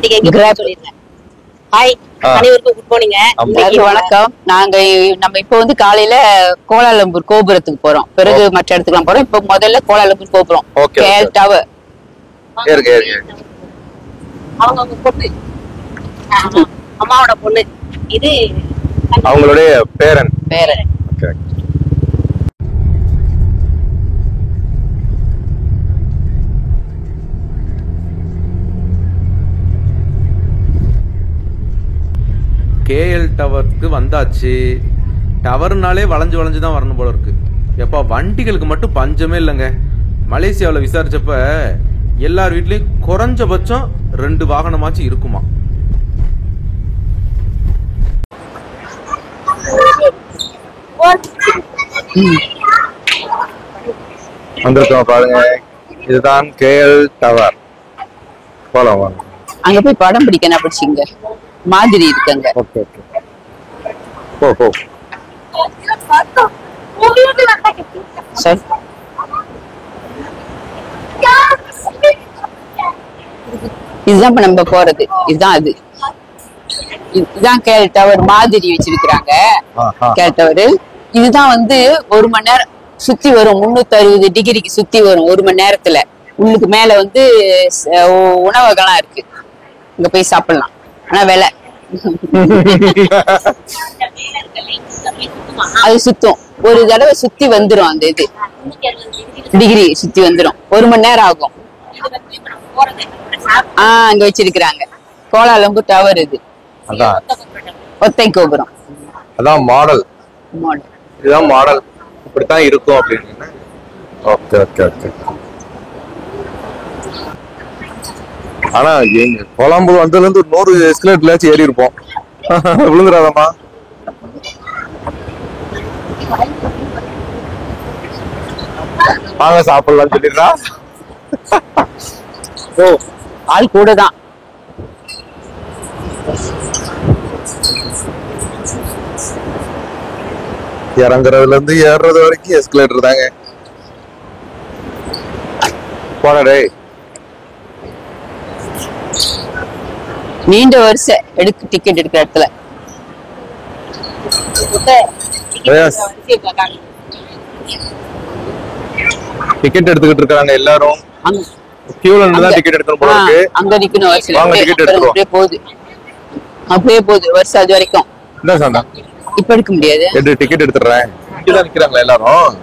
Hi அனைவருக்கும் good morning. வணக்கம். நம்ம இப்போ வந்து காலையில கோலாலம்பூர் கோபுரத்துக்கு போறோம். பிறகு மற்ற இடத்துக்குலாம் போறோம். இப்போ முதல்ல கோலாலம்பூர் கோபுரம், கேஎல் டவர். அவங்க பொண்ணு, அம்மாவோட பொண்ணு, இது அவங்களுடைய பேரன். கேஎல் டவருக்கு வந்தாச்சு. டவர்னாலே வளைஞ்சு தான் வரணும் போல இருக்கு. எப்பா வண்டிகளுக்கு மட்டும் பஞ்சமே இல்லைங்க. மலேசியாவில் விசாரிச்சப்ப எல்லார் வீட்லயும் குறைஞ்சபட்சம் 2 வாகனமாச்சும் இருக்குமா. வந்திருக்கோம் பாருங்க, இதுதான் கேஎல் டவர். போலாம் வாங்க. அங்க போய் படம் பிடிக்கணும் பிடிச்சிங்க மாதிரி இருக்குங்க. ஓகே ஓகே, போ போ. சரி, இதுதான் இப்ப நம்ம போறது. இதுதான் அது, இதுதான் கேஎல் டவர் மாதிரி வச்சிருக்கிறாங்க. கேஎல் டவர் இதுதான் வந்து 1 மணி நேரம் சுத்தி வரும். 360 டிகிரிக்கு சுத்தி வரும் 1 மணி நேரத்துல. உள்ளுக்கு மேல வந்து உணவகம்லாம் இருக்கு, இங்க போய் சாப்பிடலாம். ஆனா விலை அது சுத்தும். ஒரு தடவை சுத்தி வந்துரும். அந்த இது டிகிரி சுத்தி வந்துரும். 1 மணி நேரம் ஆகும். அங்க வச்சிருக்கிறாங்க கோலாலம்பூர் டவர். இது ஒத்தை கோபுரம். அதான் மாடல். இதுதான் மாடல். இப்படித்தான் இருக்கும் அப்படின்னு. Okay okay okay. ஆனா கோலாம்பூர் வந்ததுல இருந்து 100 எஸ்கலேட்டர்லாச்சும் ஏறி இருப்போம். விழுந்துடாதம்மா. வாங்க சாப்பிடலாம் சொல்லிடுறா. ஓ, ஆள் கூட தான். இறங்குறதுல இருந்து ஏறுறது வரைக்கும் எஸ்கலேட்டர் தாங்க. போனடே நீண்ட வரிசை டிக்கெட் எடுக்கிற இடத்துல. டிக்கெட் எடுத்துக்கிட்டு இருக்காங்க எல்லாரும். கியூல நின்னு தான் டிக்கெட் எடுக்கணும் போல இருக்கு. அங்க நிக்கணும் வரிசையில. வாங்க டிக்கெட் எடுத்துறோம். அப்படியே போகுது வரிசை அது வரைக்கும். என்ன சாண்டா இப்ப எடுக்க முடியாது. டிக்கெட் எடுத்துறேன். இங்க தான் நிக்கறாங்க எல்லாரும்.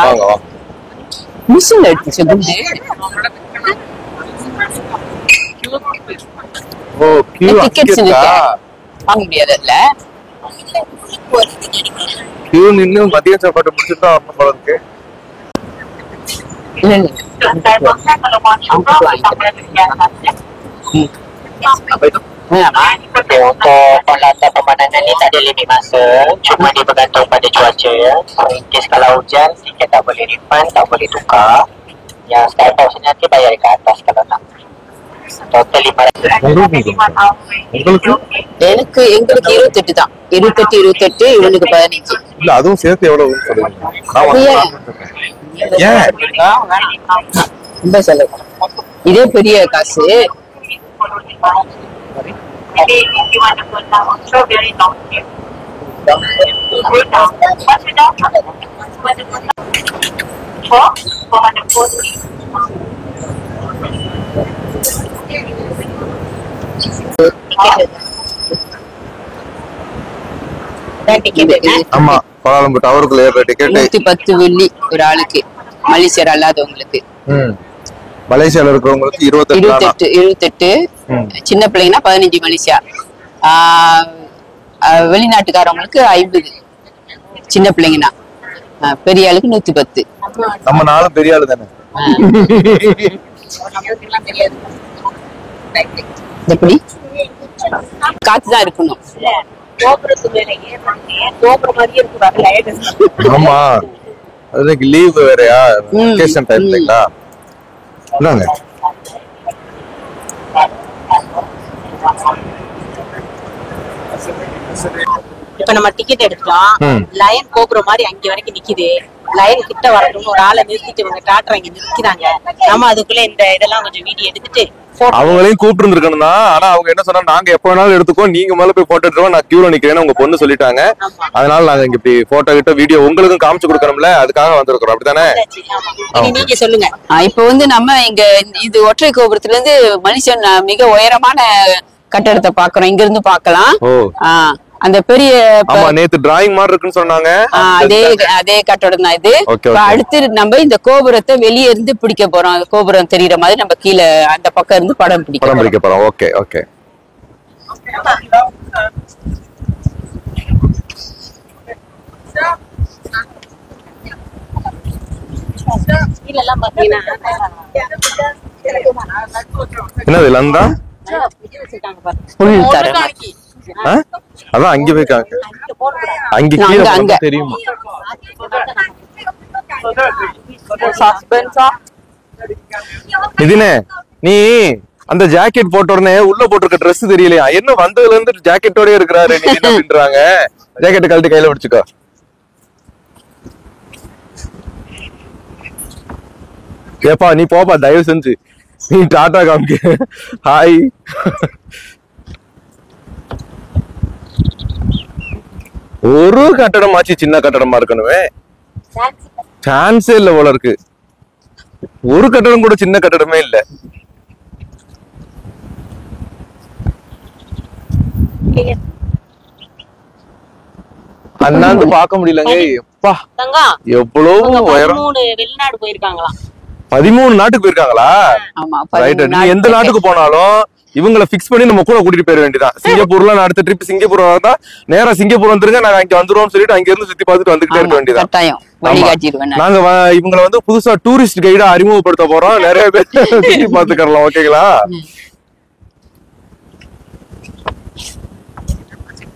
வாங்க வாங்க. மிஷின்ல எடுத்துச்சு குண்டு. ஓ, கியூ டிக்கெட்ஸ் வாங்க முடியாது அதுல. கியூ நின்னு மதிய சாப்பாடு முடிச்சிட்டு தான் வரணும் போல இருக்கு. இல்ல இல்ல. Untuk penata pemandangan ni tak ada limit masa, cuma dia bergantung pada cuaca. In case kalau hujan, tiket tak boleh refund, tak boleh tukar. Yang start out sini nanti bayar dekat atas kalau nak. Total 500. எனக்கு எங்களுக்கு 28 தான். 28 இவனுக்கு 15. இல்ல அதுவும் சேர்த்து எவ்வளவு சொல்லுங்க. ரொம்ப செலவு. இதே பெரிய காசு. Jadi if you want to go down, strawberry down here. Go down. Once you down, want to go down. 440. ஆமா, கோலாலம்பூர் டவருக்குள்ள ஏற டிக்கெட் 110 வெள்ளி ஒரு ஆளுக்கு. மலேசியர் அல்லாதவங்களுக்கு. மலேசியால இருக்கிறவங்களுக்கு 28. சின்ன பிள்ளைங்கன்னா 15 மலேசியா. வெளிநாட்டுக்காரவங்களுக்கு 50 சின்ன பிள்ளைங்கன்னா. பெரிய ஆளுக்கு 110. நம்ம நாளும் பெரிய ஆளு தானே. எப்படி காத்துதான் இருக்கணும். ஆமா, அதுக்கு லீவ் வேறயா, வெகேஷன் டைம் இல்லைங்களா. என்னங்க இப்ப நம்ம டிக்கெட் எடுத்தோம். லயன் கோபுரம் மாதிரி அங்க வரைக்கும் நிக்குது. லயன் கிட்ட வரணும் ஒரு ஆளை நிறுத்திட்டு இவங்க டாக்டர் இங்க நிக்கிறாங்க. நம்ம அதுக்குள்ள இந்த இதெல்லாம் கொஞ்சம் வீடியோ எடுத்துட்டு அவங்களையும் கூப்பிட்டு இருந்திருக்கணும் தான். ஆனா அவங்க என்ன சொன்னா, நாங்க எப்ப வேணாலும் எடுத்துக்கோ, நீங்க முதல்ல போய் போட்டோ எடுத்துக்கோ, நான் கியூல நிக்கிறேன்னு உங்க பொண்ணு சொல்லிட்டாங்க. அதனால நாங்க இங்க இப்படி போட்டோ கிட்ட வீடியோ உங்களுக்கும் காமிச்சு கொடுக்கணும்ல, அதுக்காக வந்திருக்கிறோம். அப்படித்தானே? நீங்க சொல்லுங்க. இப்ப வந்து நம்ம இங்க இது ஒற்றை கோபுரத்துல இருந்து மனுஷன் மிக உயரமான கட்டடத்தை பாக்குறோம். இங்க இருந்து பாக்கலாம். அந்த பெரிய நேத்து டிராயிங் மாதிரி இருக்குன்னு சொன்னாங்க. அதே கட்டடம் தான் இது. அடுத்து நம்ம இந்த கோபுரத்தை வெளியே இருந்து பிடிக்க போறோம். கோபுரம் தெரியுற மாதிரி நம்ம கீழே அந்த பக்கம் இருந்து படம் பிடிக்க போறோம். Okay okay. என்னது லந்தா புல் தர அதான் அங்க போய் அங்க கீழே தெரியுமா? இதுனே நீ அந்த ஜாக்கெட் போட்ட உடனே உள்ள போட்டிருக்க ட்ரெஸ் தெரியலையா? என்ன வந்ததுல இருந்து ஜாக்கெட்டோட இருக்கிறாரு அப்படின்றாங்க. ஜாக்கெட் கழட்டி கையில பிடிச்சுக்கோ. ஏப்பா நீ போப்பா, தயவு செஞ்சு நீ டாடா காமிக்க. ஹாய். ஒரு கட்டடமாச்சு சின்ன கட்டடமா இருக்கணுமே, சான்ஸே இல்ல போல இருக்கு. ஒரு கட்டடம் கூட சின்ன கட்டடமே இல்ல. அண்ணாந்து பார்க்க முடியலங்க. எப்பா எவ்வளவு உயரம். வெளிநாடு போயிருக்காங்களா? 13 நாட்டுக்கு போயிருக்காங்களா? நீ எந்த நாட்டுக்கு போனாலும் இவங்களை பிக்ஸ் பண்ணி நம்ம கூட கூட்டிட்டு போயிட வேண்டியதான். சிங்கப்பூர்ல நான் அடுத்த ட்ரிப் சிங்கப்பூர் தான், நேரா சிங்கப்பூர் வந்துருங்க, நாங்க அங்க வந்துருவோம் சொல்லிட்டு அங்க இருந்து சுத்தி பார்த்துட்டு வந்துகிட்டே இருக்க வேண்டியதான். நாங்க இவங்களை வந்து புதுசா டூரிஸ்ட் கைடா அறிமுகப்படுத்த போறோம். நிறைய பேர் சுத்தி பார்த்துக்கலாம். ஓகேங்களா?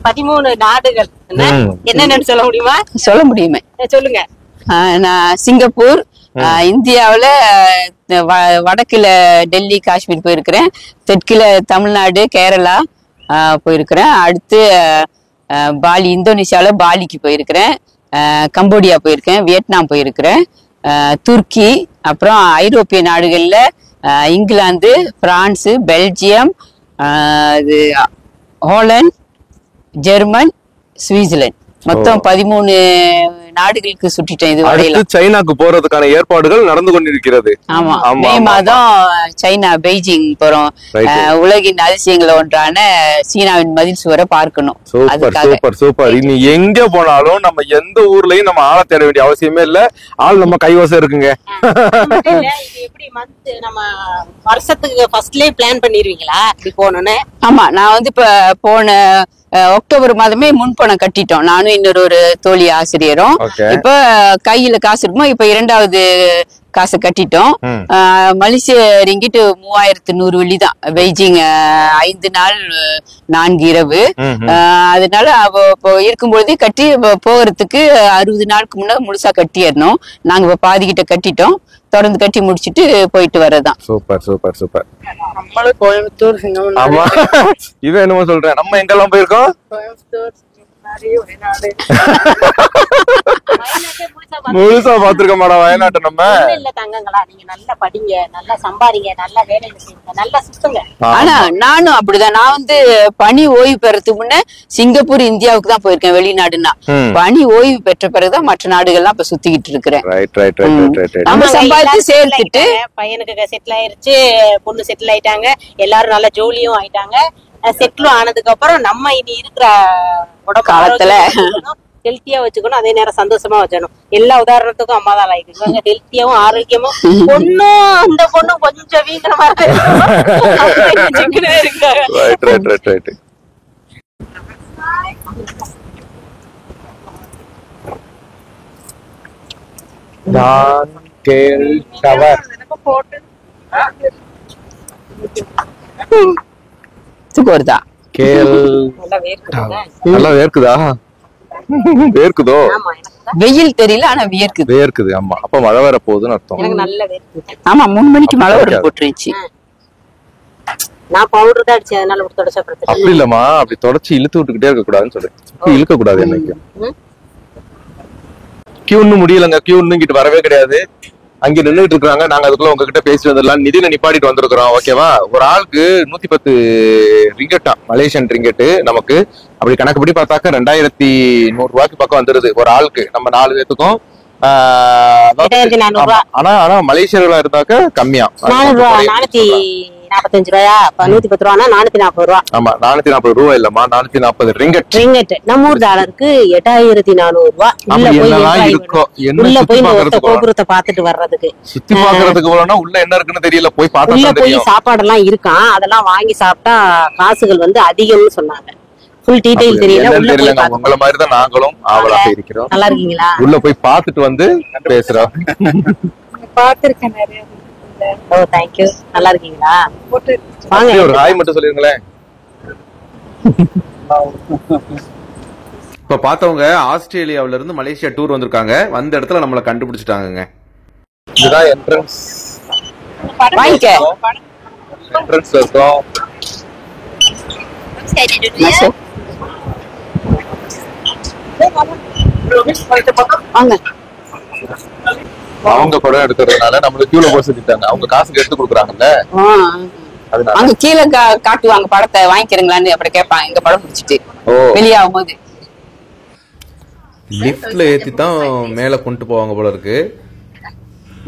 13 நாடுகள் என்னன்னு சொல்ல முடியுமா? சொல்ல முடியுமே, சொல்லுங்க. நான் சிங்கப்பூர், இந்தியாவுல வடக்குல டெல்லி காஷ்மீர் போயிருக்கிறேன், தெற்குல தமிழ்நாடு கேரளா போயிருக்கிறேன், அடுத்து பாலி இந்தோனேஷியால பாலிக்கு போயிருக்கிறேன், கம்போடியா போயிருக்கேன், வியட்நாம் போயிருக்கிறேன், துருக்கி, அப்புறம் ஐரோப்பிய நாடுகள்ல England, France, Belgium, Holland, German, Switzerland, மொத்தம் 13 நாடுகளுக்கு சுற்றிட்டேன். இது சைனாக்கு போறதுக்கான ஏற்பாடுகள் நடந்து கொண்டிருக்கிறது. ஆமா, மே மாதம் சைனா பெய்ஜிங் போறோம். உலகின் அதிசயங்கள ஒன்றான சீனாவின் மதில் சுவரை பார்க்கணும். Super super. இனி எங்க போனாலும் நம்ம எந்த ஊர்லயும் நம்ம ஆள தேட வேண்டிய அவசியமே இல்ல. ஆள் நம்ம கைவசம் இருக்குங்க. எப்படி மந்த் நம்ம வருஷத்துக்கு ஃபர்ஸ்ட்லயே பிளான் பண்ணிடுவீங்களா இப்படி போகணும்னு? ஆமா, நான் வந்து இப்ப போன அக்டோபர் மாதமே முன்பணம் கட்டிட்டோம், நானும் இன்னொரு தோழி ஆசிரியரும். இப்ப கையில காசு இருக்குமோ, இப்ப 2வது காசு கட்டிட்டோம். மலேசிய ரிங்கிட் 3100 வெள்ளி தான். பெய்ஜிங் 5 நாள் 4 இரவு. அதனால அவ இருக்கும்போதே கட்டி போகிறதுக்கு 60 நாளுக்கு முன்னாடி முழுசா கட்டிடணும். நாங்க இப்ப பாதிக்கிட்ட கட்டிட்டோம், தொடர்ந்து கட்டி முடிச்சிட்டு போயிட்டு வரதான். Super super super. நம்மளும் கோயம்புத்தூர், ஆமா இவன் என்னமோ சொல்றேன். நம்ம எங்கெல்லாம் போயிருக்கோம்? கோயம்புத்தூர், முழுசா பாத்துருக்க மாட்டோம் வயநாட்டை. நம்ம இல்ல தங்கங்களா, நீங்க நல்லா படிங்க, நல்லா சம்பாதிங்க, நல்லா வேலையில செய்யுங்க, நல்லா சுத்துங்க. ஆனா நானும் அப்படிதான். நான் வந்து பணி ஓய்வு பெறதுக்கு முன்ன சிங்கப்பூர், இந்தியாவுக்கு தான் போயிருக்கேன் வெளிநாடுன்னா. பணி ஓய்வு பெற்ற பிறகுதான் மற்ற நாடுகள்லாம் இப்ப சுத்திக்கிட்டு இருக்கிறேன். நம்ம சம்பாதிச்சு சேர்த்துட்டு பையனுக்கு செட்டில் ஆயிருச்சு, பொண்ணு செட்டில் ஆயிட்டாங்க, எல்லாரும் நல்லா ஜோலியும் ஆயிட்டாங்க. செட்டிலும் ஆனதுக்கு அப்புறம் நம்ம இனி இருக்கிற உடம்பு காலத்துல ஹெல்த்தியா வச்சுக்கணும், அதே நேரம் சந்தோஷமா வச்சுக்கணும். எல்லா உதாரணத்துக்கும் அம்மா தான் ஆயிடுவாங்க. ஹெல்த்தியாவும் ஆரோக்கியமும். பொண்ணும் அந்த பொண்ணும் கொஞ்சம் வீங்கிற மாதிரி வருதா? நல்லா வேர்க்குதா? வேர்க்குதோ? வெயில் தெரியல, ஆனா வியர்க்குது. வேர்க்குது. ஆமா, அப்ப மழை வர போகுதுன்னு அர்த்தம். ஆமா, 3 மணிக்கு மழை வர போட்டுருச்சு. நான் பவுடர் தான் அடிச்சேன், அதனால தொடச்ச பிரச்சனை. அப்படி இல்லம்மா, அப்படி தொடச்சி இழுத்து விட்டுக்கிட்டே இருக்க கூடாதுன்னு சொல்றேன். இழுக்க கூடாது. என்னைக்கு கியூன்னு முடியலங்க. கியூன்னு இங்கிட்டு வரவே கிடையாது. அங்க நின்றுட்டு இருக்காங்க. நாங்க அதுக்குள்ள உங்ககிட்ட பேசிட்டு வந்துடலாம். நிதியில நிப்பாட்டிட்டு வந்திருக்கிறோம். ஓகேவா? ஒரு ஆளுக்கு 110 ரிங்கெட்டா, மலேசியன் ரிங்கெட்டு. நமக்கு அப்படி கணக்குப்படி பார்த்தாக்க 2100 ரூபாய்க்கு பக்கம் வந்துருது ஒரு ஆளுக்கு. நம்ம 4 பேத்துக்கும். ஆனா மலேசியர்களா இருந்தாக்க கம்மியா 445 ரூபாயா, 110 ரூபானா 440 ரூபா. ஆமா, 440 ரூபா இல்லம்மா, 440 ரிங்கெட். நம்ம ஊர் டாலருக்கு 8400 ரூபா. உள்ள போய் கோபுரத்தை பாத்துட்டு வர்றதுக்கு, சுத்தி பாக்குறதுக்கு உள்ள என்ன இருக்குன்னு தெரியல. போய் பார்த்தா உள்ள போய் சாப்பாடெல்லாம் இருக்கான். அதெல்லாம் வாங்கி சாப்பிட்டா காசுகள் வந்து அதிகம்னு சொன்னாங்க. ஃபுல் டீடைல் தெரியல. உங்கள மாதிரி தான் நாங்களும் ஆவலாக இருக்கிறோம். நல்லா இருக்கீங்களா? உள்ள போய் பார்த்துட்டு வந்து பேசுறோம். பாத்துர்க்கேன் நிறைய. ஓ, தேங்க் யூ. நல்லா இருக்கீங்களா? வாங்க, ஒரு ஹாய் மட்டும் சொல்லிருங்களேன். இப்ப பார்த்தவங்க ஆஸ்திரேலியாவில இருந்து மலேசியா டூர் வந்திருக்காங்க. வந்த இடத்துல நம்மள கண்டுபிடிச்சிட்டாங்க. இதுதான் என்ட்ரன்ஸ். வாங்க. என்ட்ரன்ஸ்ல இருக்கோம். வாங்க. அவங்க படம் எடுக்கிறதுனால நம்மளுக்கு கியூல போய் சொல்லிட்டாங்க. அவங்க காசுக்கு எடுத்து கொடுக்குறாங்கல்ல, அங்க கீழே காட்டுவாங்க படத்தை. வாங்கிக்கிறீங்களான்னு அப்படி கேட்பாங்க. எங்க படம் பிடிச்சிட்டு வெளியாகும் போது லிப்ட்ல ஏத்தி தான் மேல கொண்டு போவாங்க போல இருக்கு.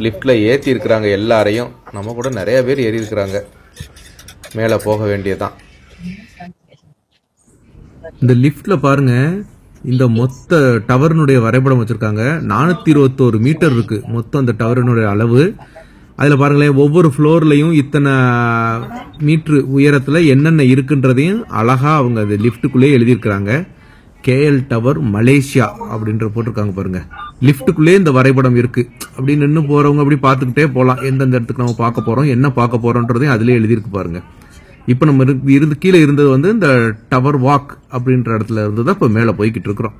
லிப்ட்ல ஏத்தி இருக்கிறாங்க எல்லாரையும். நம்ம கூட நிறைய பேர் ஏறி இருக்கிறாங்க. மேல போக வேண்டியதான். இந்த லிப்ட்ல பாருங்க, இந்த மொத்த டவர்னுடைய வரைபடம் வச்சிருக்காங்க. 421 மீட்டர் இருக்கு மொத்தம் அந்த டவரினுடைய அளவு. அதுல பாருங்களேன், ஒவ்வொரு ஃப்ளோர்லயும் இத்தனை மீட்டர் உயரத்துல என்னென்ன இருக்குன்றதையும் அழகா அவங்க அந்த லிப்டுக்குள்ளே எழுதியிருக்கிறாங்க. KL டவர் மலேசியா அப்படின்ற போட்டிருக்காங்க பாருங்க. லிப்டுக்குள்ளே இந்த வரைபடம் இருக்கு. அப்படி நின்று போறவங்க அப்படி பார்த்துக்கிட்டே போகலாம். எந்தெந்த இடத்துக்கு நம்ம பார்க்க போறோம், என்ன பார்க்க போறோம்ன்றதையும் அதுலயே எழுதியிருக்கு பாருங்க. இப்ப நம்ம இருந்து கீழே இருந்தது வந்து இந்த டவர் வாக் அப்படின்ற இடத்துல இருந்துதான் இப்ப மேல போய்கிட்டு இருக்கிறோம்.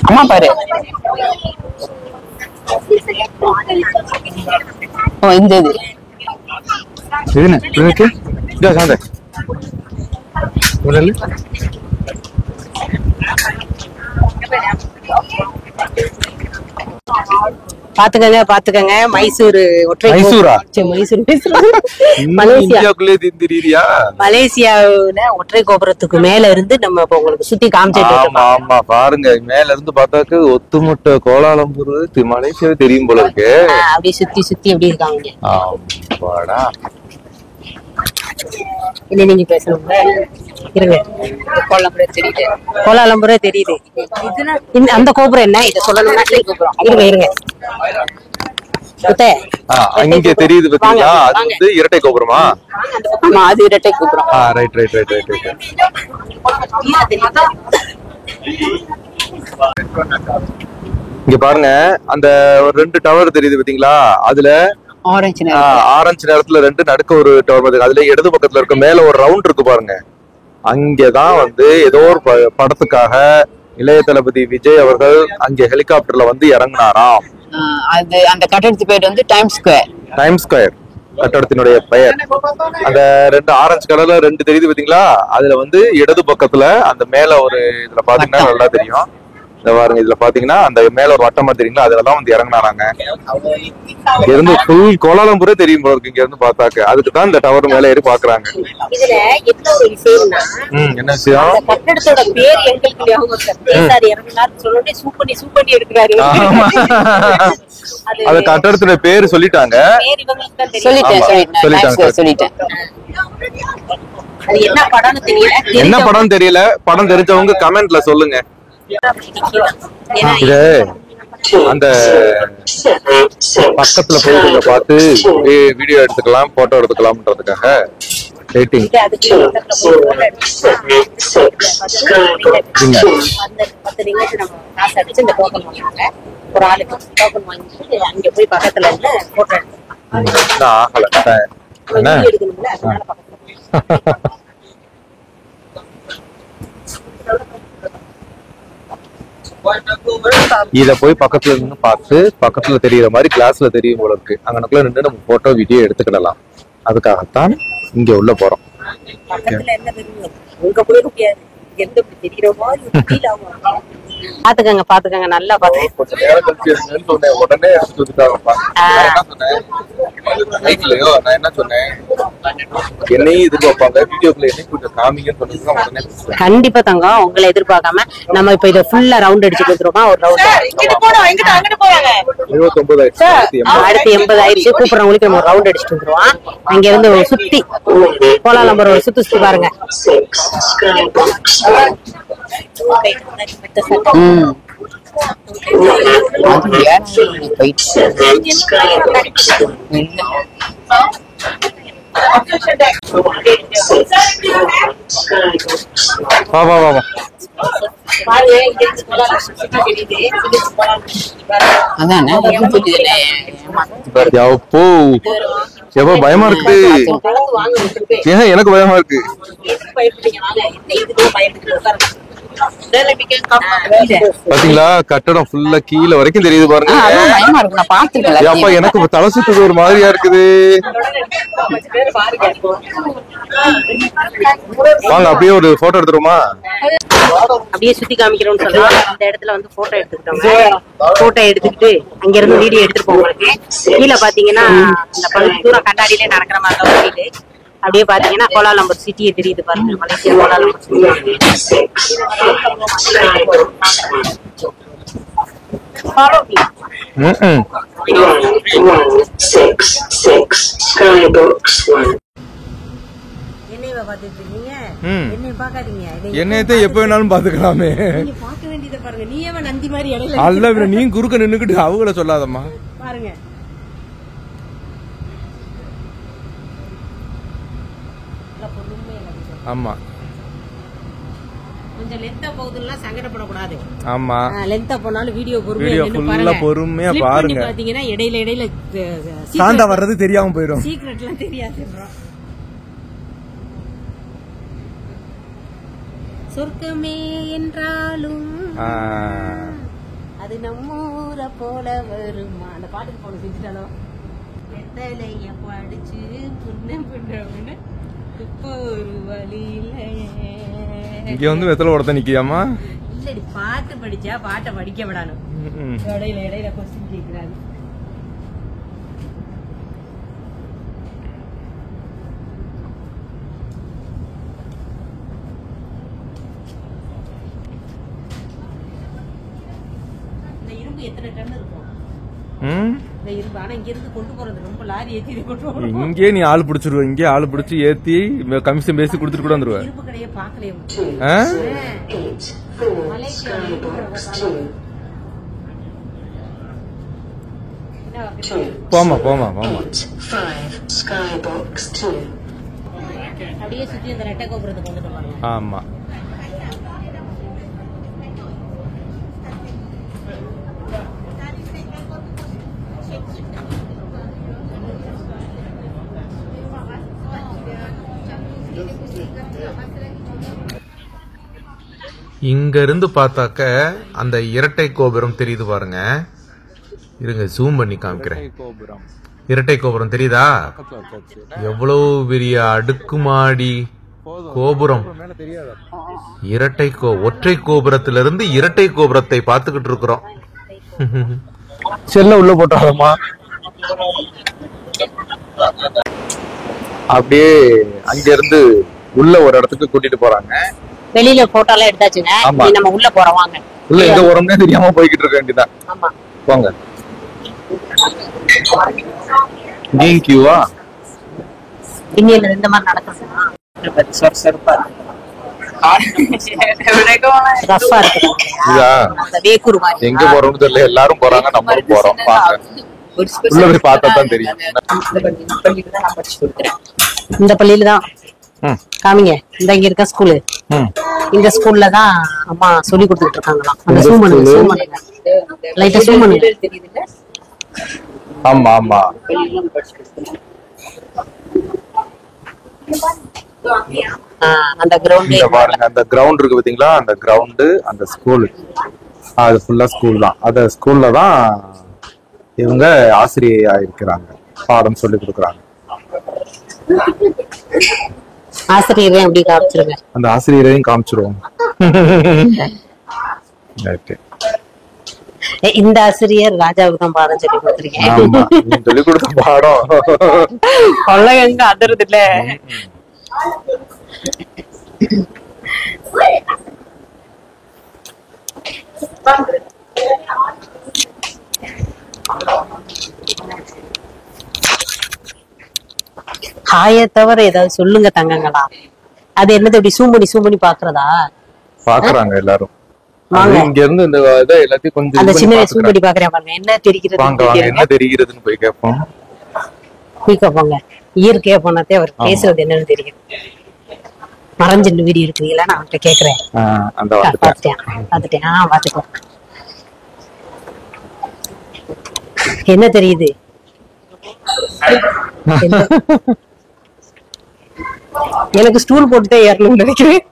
அம்மா பாரு. ஓ, இந்த பாத்துக்கங்க மைசூர் ஒற்றை. மலேசியாவுல ஒற்றை கோபுரத்துக்கு மேல இருந்து நம்ம இப்ப உங்களுக்கு சுத்தி காமிச்சிட்டு. ஆமா, பாருங்க, மேல இருந்து பார்த்தாக்க ஒத்துமொட்ட கோலாலம்பூர் மலேசியாவே தெரியும் போல இருக்கு. அப்படியே சுத்தி சுத்தி எப்படி இருக்காங்க. இல்ல, நீங்க பேசணும்ல. இருங்க, கோலாலம்பூரே தெரியுது. அந்த கோபுரம் என்ன இத சொல்லணும்னா இருங்க. அங்க தெரியுது பாத்தீங்களா? அது வந்து இரட்டை கோபுரமா? ஆமா, அது இரட்டை கோபுரம். ரைட். இங்க பாருங்க, அந்த ஒரு 2 டவர் தெரியுது பாத்தீங்களா? அதுல ஆரஞ்சு நேரத்துல 2 நடுக்க ஒரு டவர். அதுல இடது பக்கத்துல இருக்க மேல ஒரு ரவுண்ட் இருக்கு பாருங்க. அங்கதான் வந்து ஏதோ ஒரு படத்துக்காக இளைய தளபதி விஜய் அவர்கள் அங்க ஹெலிகாப்டர்ல வந்து இறங்கினாராம். அது அந்த கட்டடத்து பேர் வந்து டைம் ஸ்கொயர் கட்டடத்தினுடைய பெயர். அந்த 2 ஆரஞ்சு கலர்ல 2 தெரியுது பாத்தீங்களா? அதுல வந்து இடது பக்கத்துல அந்த மேல ஒரு இதுல பாத்தீங்கன்னா நல்லா தெரியும். பாருங்க, இதுல பாத்தீங்கன்னா அந்த மேல ஒரு வட்டமா தெரியுங்களா? அதுலதான் வந்து இறங்கினாங்க. இங்க இருந்து ஃபுல் கோலாலம்பூரே தெரியும் போல இருக்கு இங்க இருந்து பார்த்தாக்க. அதுக்குதான் இந்த டவர் மேல ஏறி பாக்குறாங்க. இதுல என்ன ஒரு விஷயம்னா, என்ன விஷயம்? கட்டடத்தோட பேர் எங்களுக்கு ஞாபகம் சார் இறங்கினார் சொல்லி சூப் பண்ணி எடுக்கிறாரு. அது கட்டடத்தோட பேர் சொல்லிட்டாங்க. சொல்லிட்டேன். அது என்ன படம்னு தெரியல. என்ன படம் தெரியல. படம் தெரிஞ்சவங்க கமெண்ட்ல சொல்லுங்க. அந்த பக்கத்துல போய் பார்த்து வீடியோ எடுத்துக்கலாம், போட்டோ எடுத்துக்கலாம்ன்றதுக்காக ரேட்டிங். ஒரு ஆளுக்கு டோக்கன் வாங்கிட்டு அங்க போய் பக்கத்துல இருந்து போட்டோ எடுத்துக்கலாம். ஆகல என்ன எடுக்கணும்ல அதனால பக்கத்துல. இத போய் பக்கத்துல இருந்து பார்த்து பக்கத்துல தெரியற மாதிரி கிளாஸ்ல தெரியும் போல இருக்கு. அங்கனக்குள்ள நின்று நம்ம போட்டோ வீடியோ எடுத்துக்கிடலாம். அதுக்காகத்தான் இங்க உள்ள போறோம். பக்கத்துல என்ன தெரியும் உங்க போய் முடியாது எந்த தெரியற மாதிரி ஃபீல் ஆகும். பாத்துக்கங்க நல்லா பாத்துக்கங்க. கொஞ்சம் நேரம் கழிச்சு எடுங்கன்னு சொன்னேன், உடனே எடுத்து வந்துட்டாங்கப்பா. நான் என்ன சொன்னேன், என்னையும் எதிர்பார்ப்பாங்க வீடியோக்குள்ள என்னையும் கொஞ்சம் காமிங்கன்னு சொன்னதுதான் உடனே பேசுறேன். கண்டிப்பா தங்கம் உங்களை எதிர்பார்க்காம நம்ம இப்ப இத ஃபுல்லா ரவுண்ட் அடிச்சு கொடுத்துருமா. ஒரு ரவுண்ட் 29 ஆயிடுச்சு. அடுத்து 80 ஆயிடுச்சு. கூப்பிடுறவங்களுக்கு நம்ம ஒரு ரவுண்ட் அடிச்சுட்டு வந்துருவோம். அங்க இருந்து ஒரு சுத்தி கோலாலம்பரம் ஒரு சுத்தி பாருங்க. வா வா வா வா. எப்போ பயமா இருக்கு. ஏன் எனக்கு பயமா இருக்கு. பாத்தீங்களா கட்டடம் ஃபுல்லா கீழ வரைக்கும் தெரியுது பாருங்க. அப்பா எனக்கு தலை சுத்துது ஒரு மாதிரியா இருக்குது. வாங்க அப்படியே ஒரு போட்டோ எடுத்துருமா. அப்படியே சுத்தி காமிக்கிறோம்னு சொல்லலாம். இந்த இடத்துல வந்து போட்டோ எடுத்துக்கிட்டோங்க. போட்டோ எடுத்துக்கிட்டு அங்க இருந்து வீடியோ எடுத்துருப்போம். உங்களுக்கு கீழே பாத்தீங்கன்னா இந்த பகுதி தூரம் கண்ணாடியிலே நடக்கிற மாதிரி தான் வீடு. அப்படியே பாத்தீங்கன்னா கோலாலம்பூர் சிட்டியே தெரியுது பாருங்க. Malaysia Kuala Lumpur city. என்னைய பாத்துட்டு இருக்கீங்க. என்னைய பாக்காதீங்க. என்னையத்தான் எப்ப வேணாலும் பாத்துக்கலாமே. பாக்க வேண்டியதை பாருங்க. நீ ஏன் நந்தி மாதிரி இடையில அல்ல நீ குறுக்க நின்னுக்கிட்டு அவங்கள சொல்லாதம்மா. பாருங்க. ஆமா கொஞ்சம் லென்த்தா போகுதுன்னா சங்கடப்படக்கூடாது. ஆமா லென்த்தா போனாலும் வீடியோ பொறுமையா பாருங்க. பாத்தீங்கன்னா இடையில சாண்டா வர்றது தெரியாம போயிடும். சீக்ரெட்லாம் தெரியாது. சொர்க்கமே என்றாலும் அது நம்மூர போல வருமா. அந்த பாட்டுக்கு போன செஞ்சுட்டாலும் எத்தலைய படிச்சு புண்ணம் பண்றவன்னு இப்போ ஒரு வழியில இங்க வந்து வெத்தலை உடத்த நிக்கியாமா. இல்லடி பாட்டு படிச்சா பாட்டை படிக்க விடணும். இடையில கொஸ்டின் கேட்கிறாரு. இந்த இரும்பு எத்தனை டன் இருக்கும். இந்த இரும்பு ஆனா இங்க இருந்து கொண்டு போறது ரொம்ப லாரி ஏத்தி கொண்டு போறோம். இங்கே நீ ஆள் பிடிச்சிருவ. இங்கே ஆள் பிடிச்சி ஏத்தி கமிஷன் பேசி கொடுத்துட்டு கூட வந்துருவ. இரும்பு கடையை பாக்கலையே. போமா போமா போமா. அப்படியே சுத்தி அந்த ரெட்டை கோபுரத்துக்கு வந்துட்டு பாருங்க. ஆமா இங்க இருந்து பார்த்தாக்க அந்த இரட்டை கோபுரம் தெரியுது பாருங்க. இருங்க ஜூம் பண்ணி காமிக்கிறேன். இரட்டை கோபுரம் தெரியுதா? எவ்வளவு பெரிய அடுக்குமாடி கோபுரம். ஒற்றை கோபுரத்திலிருந்து இரட்டை கோபுரத்தை பார்த்துக்கிட்டு இருக்கிறோம். செல்ல உள்ள போட்டாரமா. அப்படியே அங்க இருந்து உள்ள ஒரு இடத்துக்கு கூட்டிட்டு போறாங்க. வெளியில போட்டோ எல்லாம் எடுத்தாச்சுங்க. நம்ம உள்ள போறோம் வாங்க. உள்ள எங்க போறோம்னே தெரியாம போய்கிட்டு இருக்க வேண்டியதான். ஆமா போங்க. கியூவா இன்னில இந்த மாதிரி நடக்குதுன்னா ரஃபா இருக்கு. அந்த வேக்கூர் மாதிரி எங்க போறோம்னு தெரியல. எல்லாரும் போறாங்க, நம்மளும் போறோம். உள்ள போய் பார்த்தா தான் தெரியும். இந்த பள்ளியில தான் காமிங்க. இந்த இங்க இருக்க ஸ்கூலு. இந்த ஸ்கூல்ல தான் அம்மா சொல்லி கொடுத்துட்டு இருக்காங்களாம். அந்த ஜூம் பண்ணுங்க லைட்டா ஜூம் பண்ணுங்க. ஆமா ஆமா. அந்த கிரவுண்ட் பாருங்க, அந்த கிரவுண்ட் இருக்கு பாத்தீங்களா, அந்த கிரவுண்டு, அந்த ஸ்கூல், அது ஃபுல்லா ஸ்கூல் தான். அந்த ஸ்கூல்ல தான் இவங்க ஆசிரியையா இருக்கிறாங்க, பாடம் சொல்லி கொடுக்குறாங்க. ஆசிரியரை எப்படி காமிச்சிருங்க, அந்த ஆசிரியரையும் காமிச்சிருவோம். இந்த ஆசிரியர் ராஜாவுக்கு தான் பாடம் சொல்லி கொடுத்துருக்கேன். சொல்லி கொடுத்த பாடம் கொள்ளகங்க அதிருது இல்ல. ஹாய தவிர ஏதாவது சொல்லுங்க தங்கங்களா. அது என்னது இப்படி சூம் பண்ணி பாக்குறதா? பாக்குறாங்க எல்லாரும். இங்க இருந்து இந்த எல்லாத்தையும் கொஞ்சம் அந்த சின்ன சூம் பண்ணி பாக்குறேன் பாருங்க. என்ன தெரிகிறது, என்ன தெரிகிறதுன்னு போய் கேட்போம். போங்க, இயற்கையா போனாதே அவர் பேசுறது என்னன்னு தெரியும். மறைஞ்சு வீடியோ இருக்குங்களா, நான் அவன்கிட்ட கேக்குறேன். பாத்துக்கோ. என்ன தெரியுது? எனக்கு ஸ்டூல் போட்டுதான் ஏறணும்னு நினைக்கிறேன்.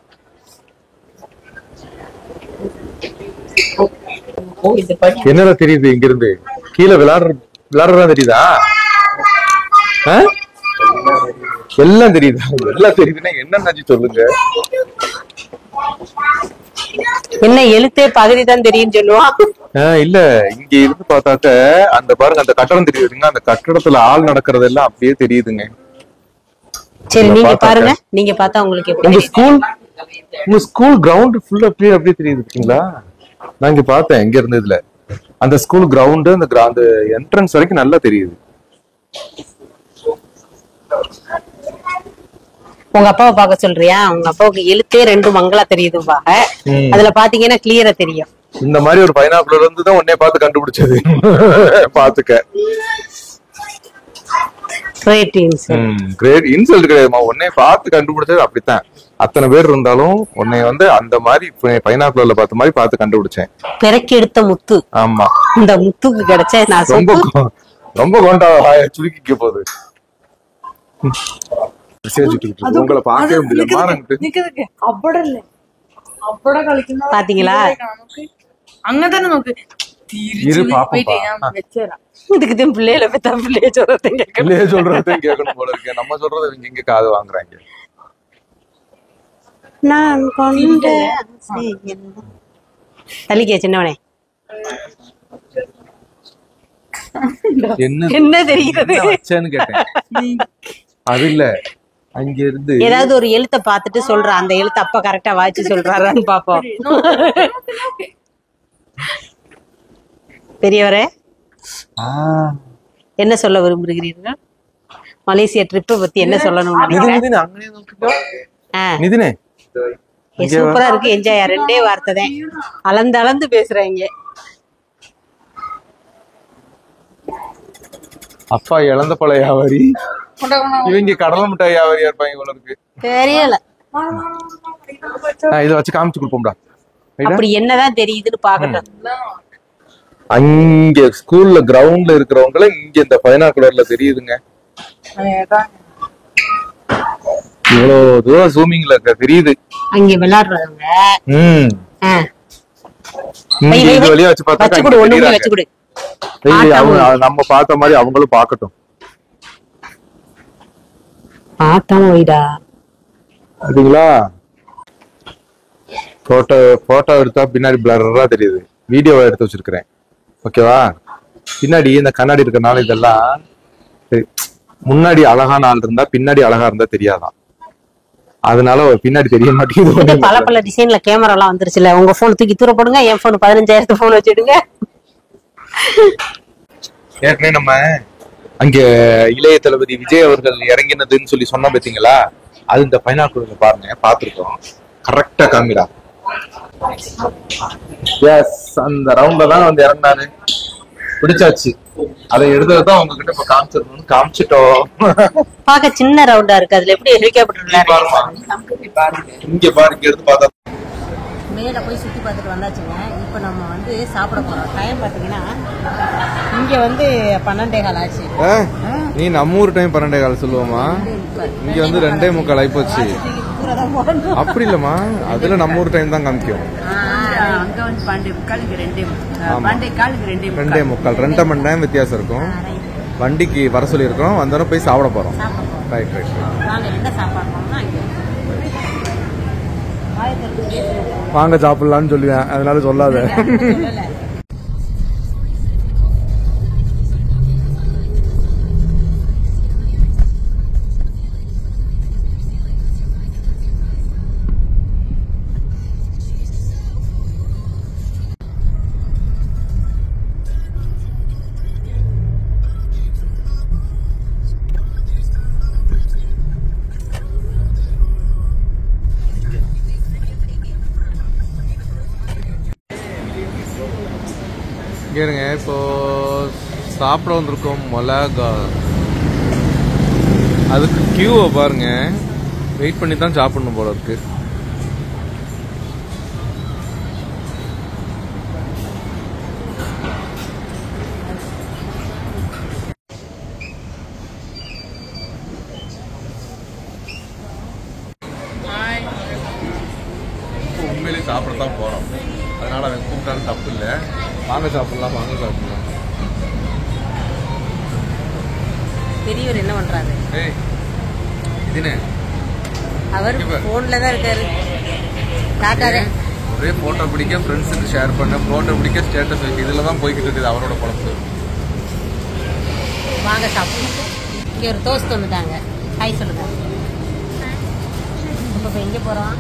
என்னடா தெரியுது? இங்க இருந்து கீழே விளையாடுறதா தெரியுதா? எல்லாம் தெரியுதா? எல்லாம் தெரியுதுன்னா என்னன்னு சொல்லுங்க. என்ன எழுத்தே பகுதி தான் தெரியும் சொல்லுவான். இல்ல, இங்க இருந்து பார்த்தாக்க அந்த பாருங்க, அந்த கட்டடம் தெரியுதுங்க. அந்த கட்டடத்துல ஆள் நடக்கிறது எல்லாம் அப்படியே தெரியுதுங்க. சரி, நீங்க பாருங்க. நீங்க பார்த்தா உங்களுக்கு எப்படி? உங்க ஸ்கூல் கிரவுண்ட் ஃபுல்லா அப்படியே தெரியுது பாத்தீங்களா? நான் இங்க பார்த்தேன், எங்க இருந்து இதுல அந்த ஸ்கூல் கிரவுண்ட், அந்த என்ட்ரன்ஸ் வரைக்கும் நல்லா தெரியுது. உங்க அப்பாவை பார்க்க சொல்றியா? உங்க அப்பாவுக்கு எழுத்தே 2 மங்களா தெரியுதுவாக. அதுல பாத்தீங்கன்னா கிளியரா தெரியும். இந்த மாதிரி ஒரு பைனாக்குலர் இருந்து தான் உன்னை பார்த்து கண்டுபிடிச்சது. பாத்துக்க, கிரேட் இன்சல்ட் கிடையாதுமா. உன்னை பார்த்து கண்டுபிடிச்சது அப்படித்தான். அத்தனை பேர் இருந்தாலும் உன்னை அந்த மாதிரி பைனாக்குலர்ல பார்த்த மாதிரி பார்த்து கண்டுபிடிச்சேன். பிறக்கி எடுத்த முத்து. ஆமா, இந்த முத்துக்கு கிடைச்ச நான் ரொம்ப கொண்டா சுருக்கிக்க போகுது. உங்களை பார்க்கவே முடியல. பாத்தீங்களா? அங்கதானே நமக்கு இதுக்கு பிள்ளையில பத்தா பிள்ளைய சொல்றதையும் கேட்கணும் போல இருக்கு. நம்ம சொல்றதை இவங்க இங்க காது வாங்குறாங்க. நான் கொண்ட தலிக்க சின்னவனே என்ன தெரிகிறது கேட்டேன். அது இல்ல, அங்க இருந்து ஏதாவது ஒரு எழுத்த பாத்துட்டு சொல்றான். அந்த எழுத்து அப்பா கரெக்டா வாய்ச்சி சொல்றாரான்னு பாப்போம். பெரியவரே, என்ன சொல்ல விரும்புகிறீர்கள்? மலேசியா ட்ரிப்பை பத்தி என்ன சொல்லணும்? சூப்பரா இருக்கு, என்ஜாய். 2 வார்த்தை தான், அளந்து பேசுறாங்க. அப்பா இழந்த பழ வியாபாரி, இவங்க கடலை மிட்டாய் வியாபாரியா இருப்பாங்க போல இருக்கு. தெரியல, இத வச்சு காமிச்சு கொடுப்போம்டா. அப்படி என்னதான் தெரியுதுன்னு பாக்கட்டும். அங்க ஸ்கூல்ல கிரவுண்ட்ல இருக்கிறவங்கள இங்க இந்த பைனாக்குலர்ல தெரியுதுங்க. இவ்வளவு தூரம் ஜூமிங்ல தெரியுது. அங்க விளையாடுறவங்க வெளியே வச்சு பார்த்தா நம்ம பார்த்த மாதிரி அவங்களும் பார்க்கட்டும். அதுங்களா போட்டோ எடுத்தா பின்னாடி பிளரா தெரியுது. வீடியோவை எடுத்து வச்சிருக்கிறேன், ஓகேவா? பின்னாடி இந்த கண்ணாடி இருக்கனால இதெல்லாம் முன்னாடி அழகான ஆள் இருந்தா பின்னாடி அழகா இருந்தா தெரியாதான். அதனால பின்னாடி தெரிய மாட்டேங்குது. பல டிசைன்ல கேமரா எல்லாம் வந்துருச்சுல. உங்க போன் தூக்கி தூர போடுங்க, என் போன் 15,000 போன் வச்சுடுங்க. ஏற்கனவே நம்ம அங்க இளைய தளபதி விஜய் அவர்கள் இறங்கினதுன்னு சொல்லி சொன்ன பாத்தீங்களா? அது இந்த பைனாக்குலர்ல பாருங்க, பாத்துருக்கோம். கரெக்டா காமிடா. எஸ், அந்த ரவுண்ட்ல தான் இறங்கினாரு. பிடிச்சாச்சு. அதை எடுத்ததான் உங்ககிட்ட இப்ப காமிச்சிடணும்னு காமிச்சிட்டோம். பாக்க சின்ன ரவுண்டா இருக்கு. அதுல எப்படி ஹெலிகாப்டர் இங்க பாருங்க, எடுத்து பார்த்தா மேல போய் சுத்தி பார்த்துட்டு வந்தாச்சுங்க. இப்போ நம்ம வந்து சாப்பிட போறோம். டைம் பாத்தீங்கன்னா இங்க வந்து 12:15 ஆச்சு. நீ நம்ம ஊர் டைம் 12:15 சொல்லுவோமா? இங்க வந்து 2:45 ஆயிப்போச்சு. அப்படி இல்லம்மா, அதுல நம்ம ஊர் டைம் தான் காமிக்கும். அங்க வந்து 12:45 2:45 2 மணி நேரம் வித்தியாசம் இருக்கும். வண்டிக்கு வர சொல்லி இருக்கோம், வந்தோம் போய் சாப்பிட போறோம். Right right. என்ன சாப்பாடுனா வாங்க சாப்பிடலாம்னு சொல்லுவேன், அதனால சொல்லாத. கேளுங்க, இப்போ சாப்பிட வந்திருக்கோம் மிளகா. அதுக்கு கியூவை பாருங்க, வெயிட் பண்ணி தான் சாப்பிடணும் போல இருக்கு. உண்மையிலேயே சாப்பிடத்தான் போறோம், அதனால அவன் கூப்பிட்டாலும் தப்பு இல்லை. வாங்க சாப்பிடலாம், வாங்க சாப்பிடலாம். பெரியவர் என்ன பண்றாரு? அவர் போன்ல தான் இருக்காரு. காட்டாரு. ஒரே போட்டோ பிடிக்க, ஃப்ரெண்ட்ஸுக்கு ஷேர் பண்ண, போட்டோ பிடிக்க, ஸ்டேட்டஸ் வைக்க, இதுல தான் போய்கிட்டு இருக்குது அவரோட பழப்பு. வாங்க சாப்பிடுவோம். இங்க ஒரு தோஸ்ட் வந்துட்டாங்க. ஹாய் சொல்லுங்க. இப்போ எங்க போறோம்?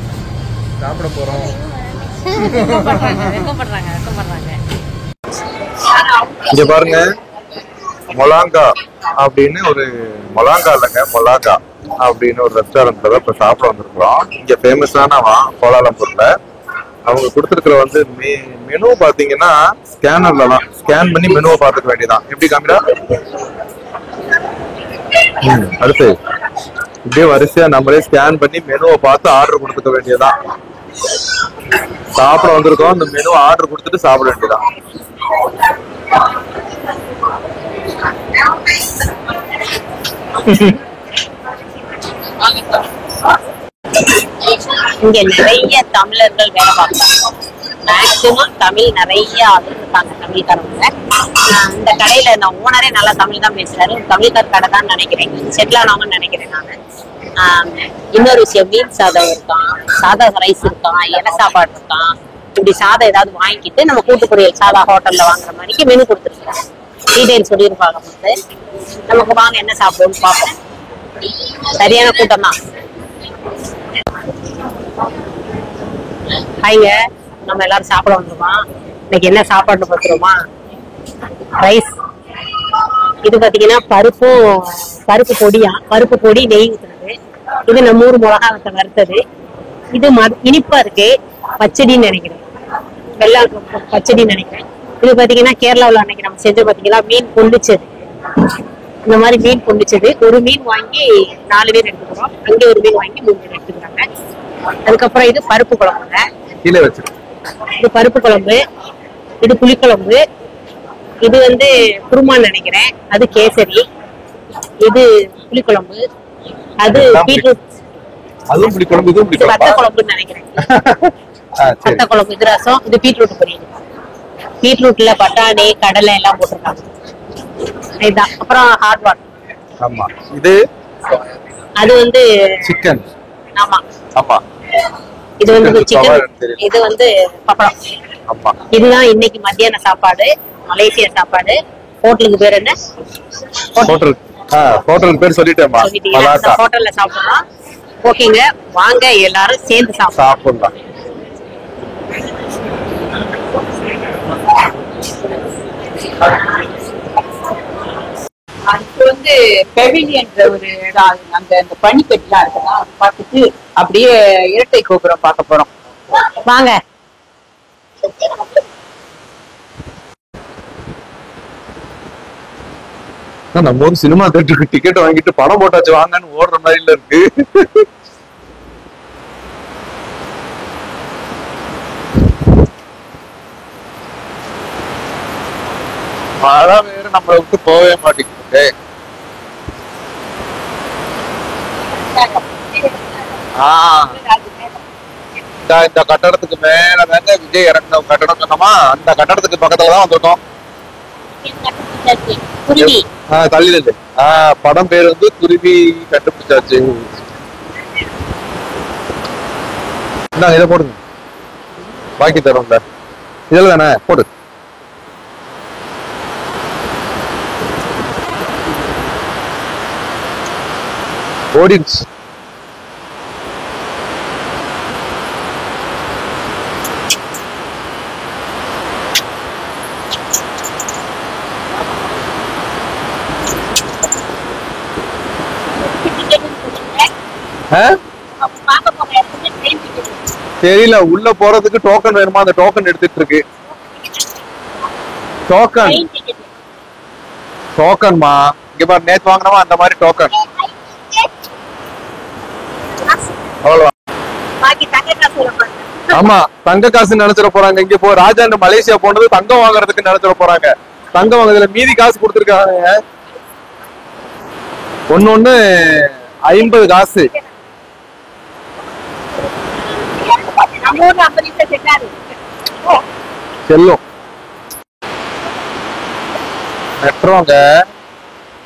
சாப்பிட போறோம். வெக்கப்படுறாங்க. இங்க பாருங்க, மொலாங்கா அப்படின்னு ஒரு மொலாங்கா இல்லைங்க, மொலாங்கா அப்படின்னு ஒரு ரெஸ்டாரண்ட்ல தான் இப்ப சாப்பிட வந்திருக்கிறோம். இங்க ஃபேமஸான கோலாலம்பூர்ல. அவங்க கொடுத்துருக்கிற வந்து மெனு பாத்தீங்கன்னா ஸ்கேனர்ல தான் ஸ்கேன் பண்ணி மெனுவை பார்த்துக்க வேண்டியதான். எப்படி காமிடா? அடுத்து இப்படியே வரிசையா நம்மளே ஸ்கேன் பண்ணி மெனுவை பார்த்து ஆர்டர் கொடுத்துக்க வேண்டியதான். சாப்பிட வந்திருக்கோம், அந்த மெனு ஆர்டர் கொடுத்துட்டு சாப்பிட வேண்டியதான். இங்க நிறைய தமிழர்கள் வேலை பார்ப்பாங்க. மேக்சிமம் தமிழ் நிறைய ஆள் இருக்காங்க, தமிழ்காரங்க. இந்த கடையில நான் ஓனரே நல்லா தமிழ் தான் பேசுறாரு. தமிழ்கார கடை தான் நினைக்கிறேன், செட்டில் ஆனவங்கன்னு நினைக்கிறேன் நான். இன்னொரு விஷயம், மீன் சாதம் இருக்கான், சாதா ரைஸ் இருக்கான், இலை சாப்பாடு இருக்கான். இப்படி சாதம் ஏதாவது வாங்கிட்டு நம்ம கூட்டு பொரியல் சாதா ஹோட்டல்ல வாங்குற மாதிரிக்கு மெனு கொடுத்துருக்காங்க. டீடைல் சொல்லியிருப்பாங்க. வந்து நமக்கு வாங்க என்ன சாப்பிடுவோம்னு பார்ப்போம். சரியான கூட்டம் தான். ஹாய்ங்க, நம்ம எல்லாரும் சாப்பிட வந்துருவோம். இன்னைக்கு என்ன சாப்பாடு பார்த்துருவோமா? ரைஸ். இது பாத்தீங்கன்னா பருப்பு பொடியா, பருப்பு பொடி நெய் ஊத்துறது. இது நம்ம ஊர் மிளகா வறுத்தது. இது இனிப்பா இருக்கு, பச்சடின்னு நினைக்கிறேன், வெள்ளம் பச்சடின்னு நினைக்கிறேன். இது பாத்தீங்கன்னா கேரளாவில் அன்னைக்கு நம்ம செஞ்சு பாத்தீங்கன்னா மீன் பொண்டிச்சது. இந்த மாதிரி மீன் பொண்டிச்சது. ஒரு மீன் வாங்கி 4 பேர் எடுத்துக்கிறோம், அங்க ஒரு மீன் வாங்கி 3 பேர் எடுத்துக்கிறாங்க. அதுக்கப்புறம் இது பருப்பு குழம்புங்க. இது பருப்பு குழம்பு, இது புளிக்குழம்பு, இது வந்து குருமான்னு நினைக்கிறேன், அது கேசரி, இது புளிக்குழம்பு, அது பீட்ரூட், அதுவும் புளிக்குழம்பு, இதுவும் புளிக்குழம்பு, வத்த குழம்புன்னு நினைக்கிறேன். வத்த குழம்பு, இது ரசம், இது பீட்ரூட் பொரியல். பீட்ரூட்ல பட்டாணி கடலை எல்லாம் போட்டிருக்காங்க. இதுதான். அப்புறம் ஹாட் வாட்டர். ஆமா, இது அது வந்து சிக்கன். ஆமா ஆமா, இது வந்து சிக்கன், இது வந்து பப்படம். ஆமா, இதுதான் இன்னைக்கு மத்தியான சாப்பாடு, மலேசியா சாப்பாடு. ஹோட்டலுக்கு பேர் என்ன? ஹோட்டல் பேர் சொல்லிட்டேமா, மலாக்கா. ஹோட்டல்ல சாப்பிடலாம். ஓகேங்க, வாங்க எல்லாரும் சேர்ந்து சாப்பிடலாம். அதுக்கு வந்து பெவிலியன்ற ஒரு இடம், அந்த பனிக்கட்டிலாம் இருக்குன்னா அதை பார்த்துட்டு அப்படியே இரட்டை கோபுரம் பார்க்க போறோம். வாங்க. நம்ம ஊர் சினிமா தியேட்டருக்கு டிக்கெட் வாங்கிட்டு படம் போட்டாச்சு வாங்கன்னு ஓடுற மாதிரி இருக்கு. மழை வேற நம்மளை விட்டு போகவே மாட்டேங்குது. இந்த கட்டடத்துக்கு மேல தாங்க விஜய் இறங்கின கட்டடம் சொன்னோமா, அந்த கட்டடத்துக்கு பக்கத்துலதான் வந்துட்டோம். தள்ளிடுது. படம் பேர் வந்து குருவி கண்டுபிடிச்சாச்சு. இதை போடுங்க, பாக்கி தரோம்ல இதுல தானே போடு. ஓடிச்சு. தெரியல, உள்ள போறதுக்கு டோக்கன் வேணுமா, அந்த டோக்கன் எடுத்துட்டு இருக்கு. டோக்கன்மா இங்க பாரு, நேத்து வாங்கினோமா அந்த மாதிரி டோக்கன். ஆமா, தங்க காசு நினைச்சிட போறாங்க. இங்க போ ராஜாண்டு மலேசியா போனது தங்கம் வாங்குறதுக்கு நினைச்சிட போறாங்க. தங்கம் வாங்குறதுல மீதி காசு கொடுத்துருக்காங்க. ஒன்னு 50 காசு. செல்லும் மெட்ரோங்க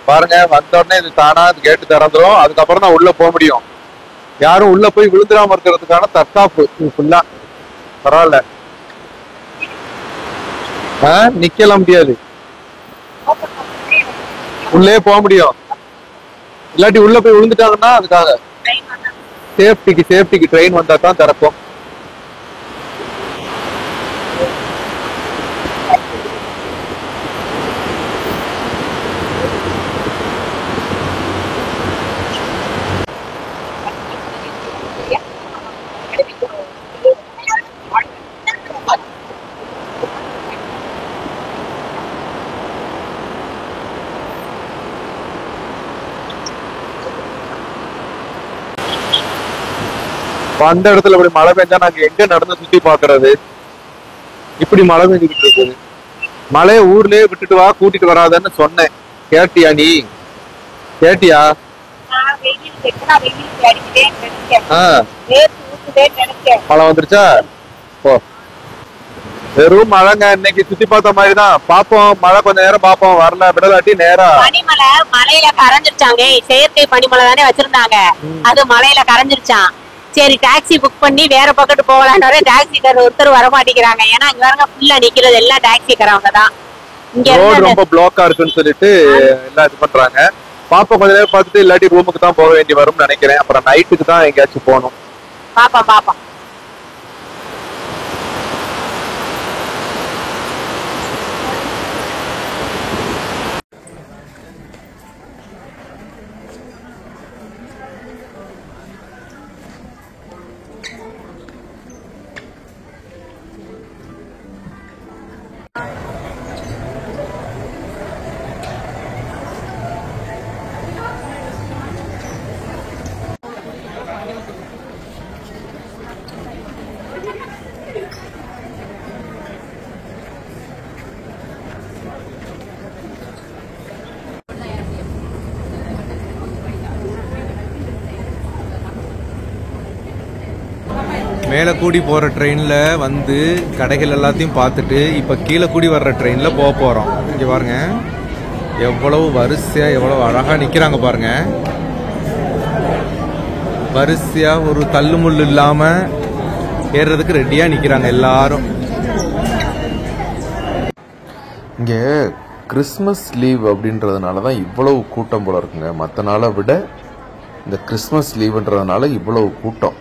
பாருங்க. வந்த உடனே இது தானா கேட்டு திறந்துரும். அதுக்கப்புறம் தான் உள்ள போக முடியும். யாரும் உள்ள போய் விழுந்துடாம இருக்கிறதுக்கான தற்காப்பு ஃபுல்லா. பரவாயில்ல, நிக்கலாம் முடியாது, உள்ளே போக முடியும். இல்லாட்டி உள்ள போய் விழுந்துட்டாங்கன்னா அதுக்காக சேஃப்டிக்கு ட்ரெயின் வந்தா தான் திறக்கும். அந்த இடத்துல இப்படி மழை பெஞ்சா நாங்க எங்க நடந்து சுத்தி பாக்குறது? இப்படி மழை பெஞ்சுக்கிட்டு இருக்குது. மழைய ஊர்லயே விட்டுட்டு வா, கூட்டிட்டு வராதன்னு சொன்னேன். கேட்டியா நீ? கேட்டியா? மழை வந்துருச்சா? போ. வெறும் மழைங்க. இன்னைக்கு சுத்தி பார்த்த மாதிரிதான். பாப்போம், மழை கொஞ்ச நேரம் பாப்போம். வரல விடலாட்டி நேரா பனிமலை மலையில கரைஞ்சிருச்சாங்க. செயற்கை பனிமலை தானே வச்சிருந்தாங்க, அது மலையில கரைஞ்சிருச்சான். சரி டாக்ஸி புக் பண்ணி வேற பக்கத்து போகலான்னு டாக்ஸிக்காரர் ஒருத்தர் வர மாட்டேங்கிறாங்க. ஏன்னா இங்க வரங்க ஃபுல்லா நிக்கிறது எல்லாம் டாக்ஸிக்காரவங்க தான். இங்க ரொம்ப பிளாக்கா இருக்குன்னு சொல்லிட்டு எல்லாம் இது பண்றாங்க. பாப்பா கொஞ்ச நேரம் பார்த்துட்டு இல்லாட்டி ரூமுக்கு தான் போக வேண்டி வரும்னு நினைக்கிறேன். அப்புறம் நைட்டுக்கு தான் எங்கேயாச்சும் போகணும். பாப்பா மேலே கூடி போகிற ட்ரெயினில் வந்து கடைகள் எல்லாத்தையும் பார்த்துட்டு இப்போ கீழே கூடி வர்ற ட்ரெயினில் போக போகிறோம். இங்கே பாருங்க, எவ்வளவு வரிசையாக எவ்வளவு அழகாக நிற்கிறாங்க பாருங்க. வரிசையாக ஒரு தள்ளுமுள்ளு இல்லாமல் ஏறுறதுக்கு ரெடியாக நிற்கிறாங்க எல்லாரும். இங்கே கிறிஸ்மஸ் லீவ் அப்படின்றதுனால தான் இவ்வளவு கூட்டம் போல இருக்குங்க. மற்ற நாளை விட இந்த கிறிஸ்மஸ் லீவுன்றதுனால இவ்வளவு கூட்டம்.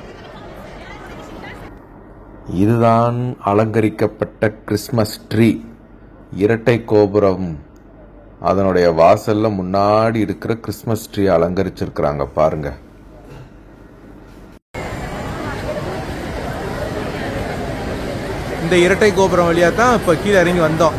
இதுதான் அலங்கரிக்கப்பட்ட கிறிஸ்மஸ் ட்ரீ. இரட்டை கோபுரம், அதனுடைய வாசல்ல முன்னாடி இருக்கிற கிறிஸ்மஸ் ட்ரீ அலங்கரிச்சிருக்கிறாங்க பாருங்க. இந்த இரட்டை கோபுரம் வழியா தான் இப்ப கீழே இறங்கி வந்தோம்.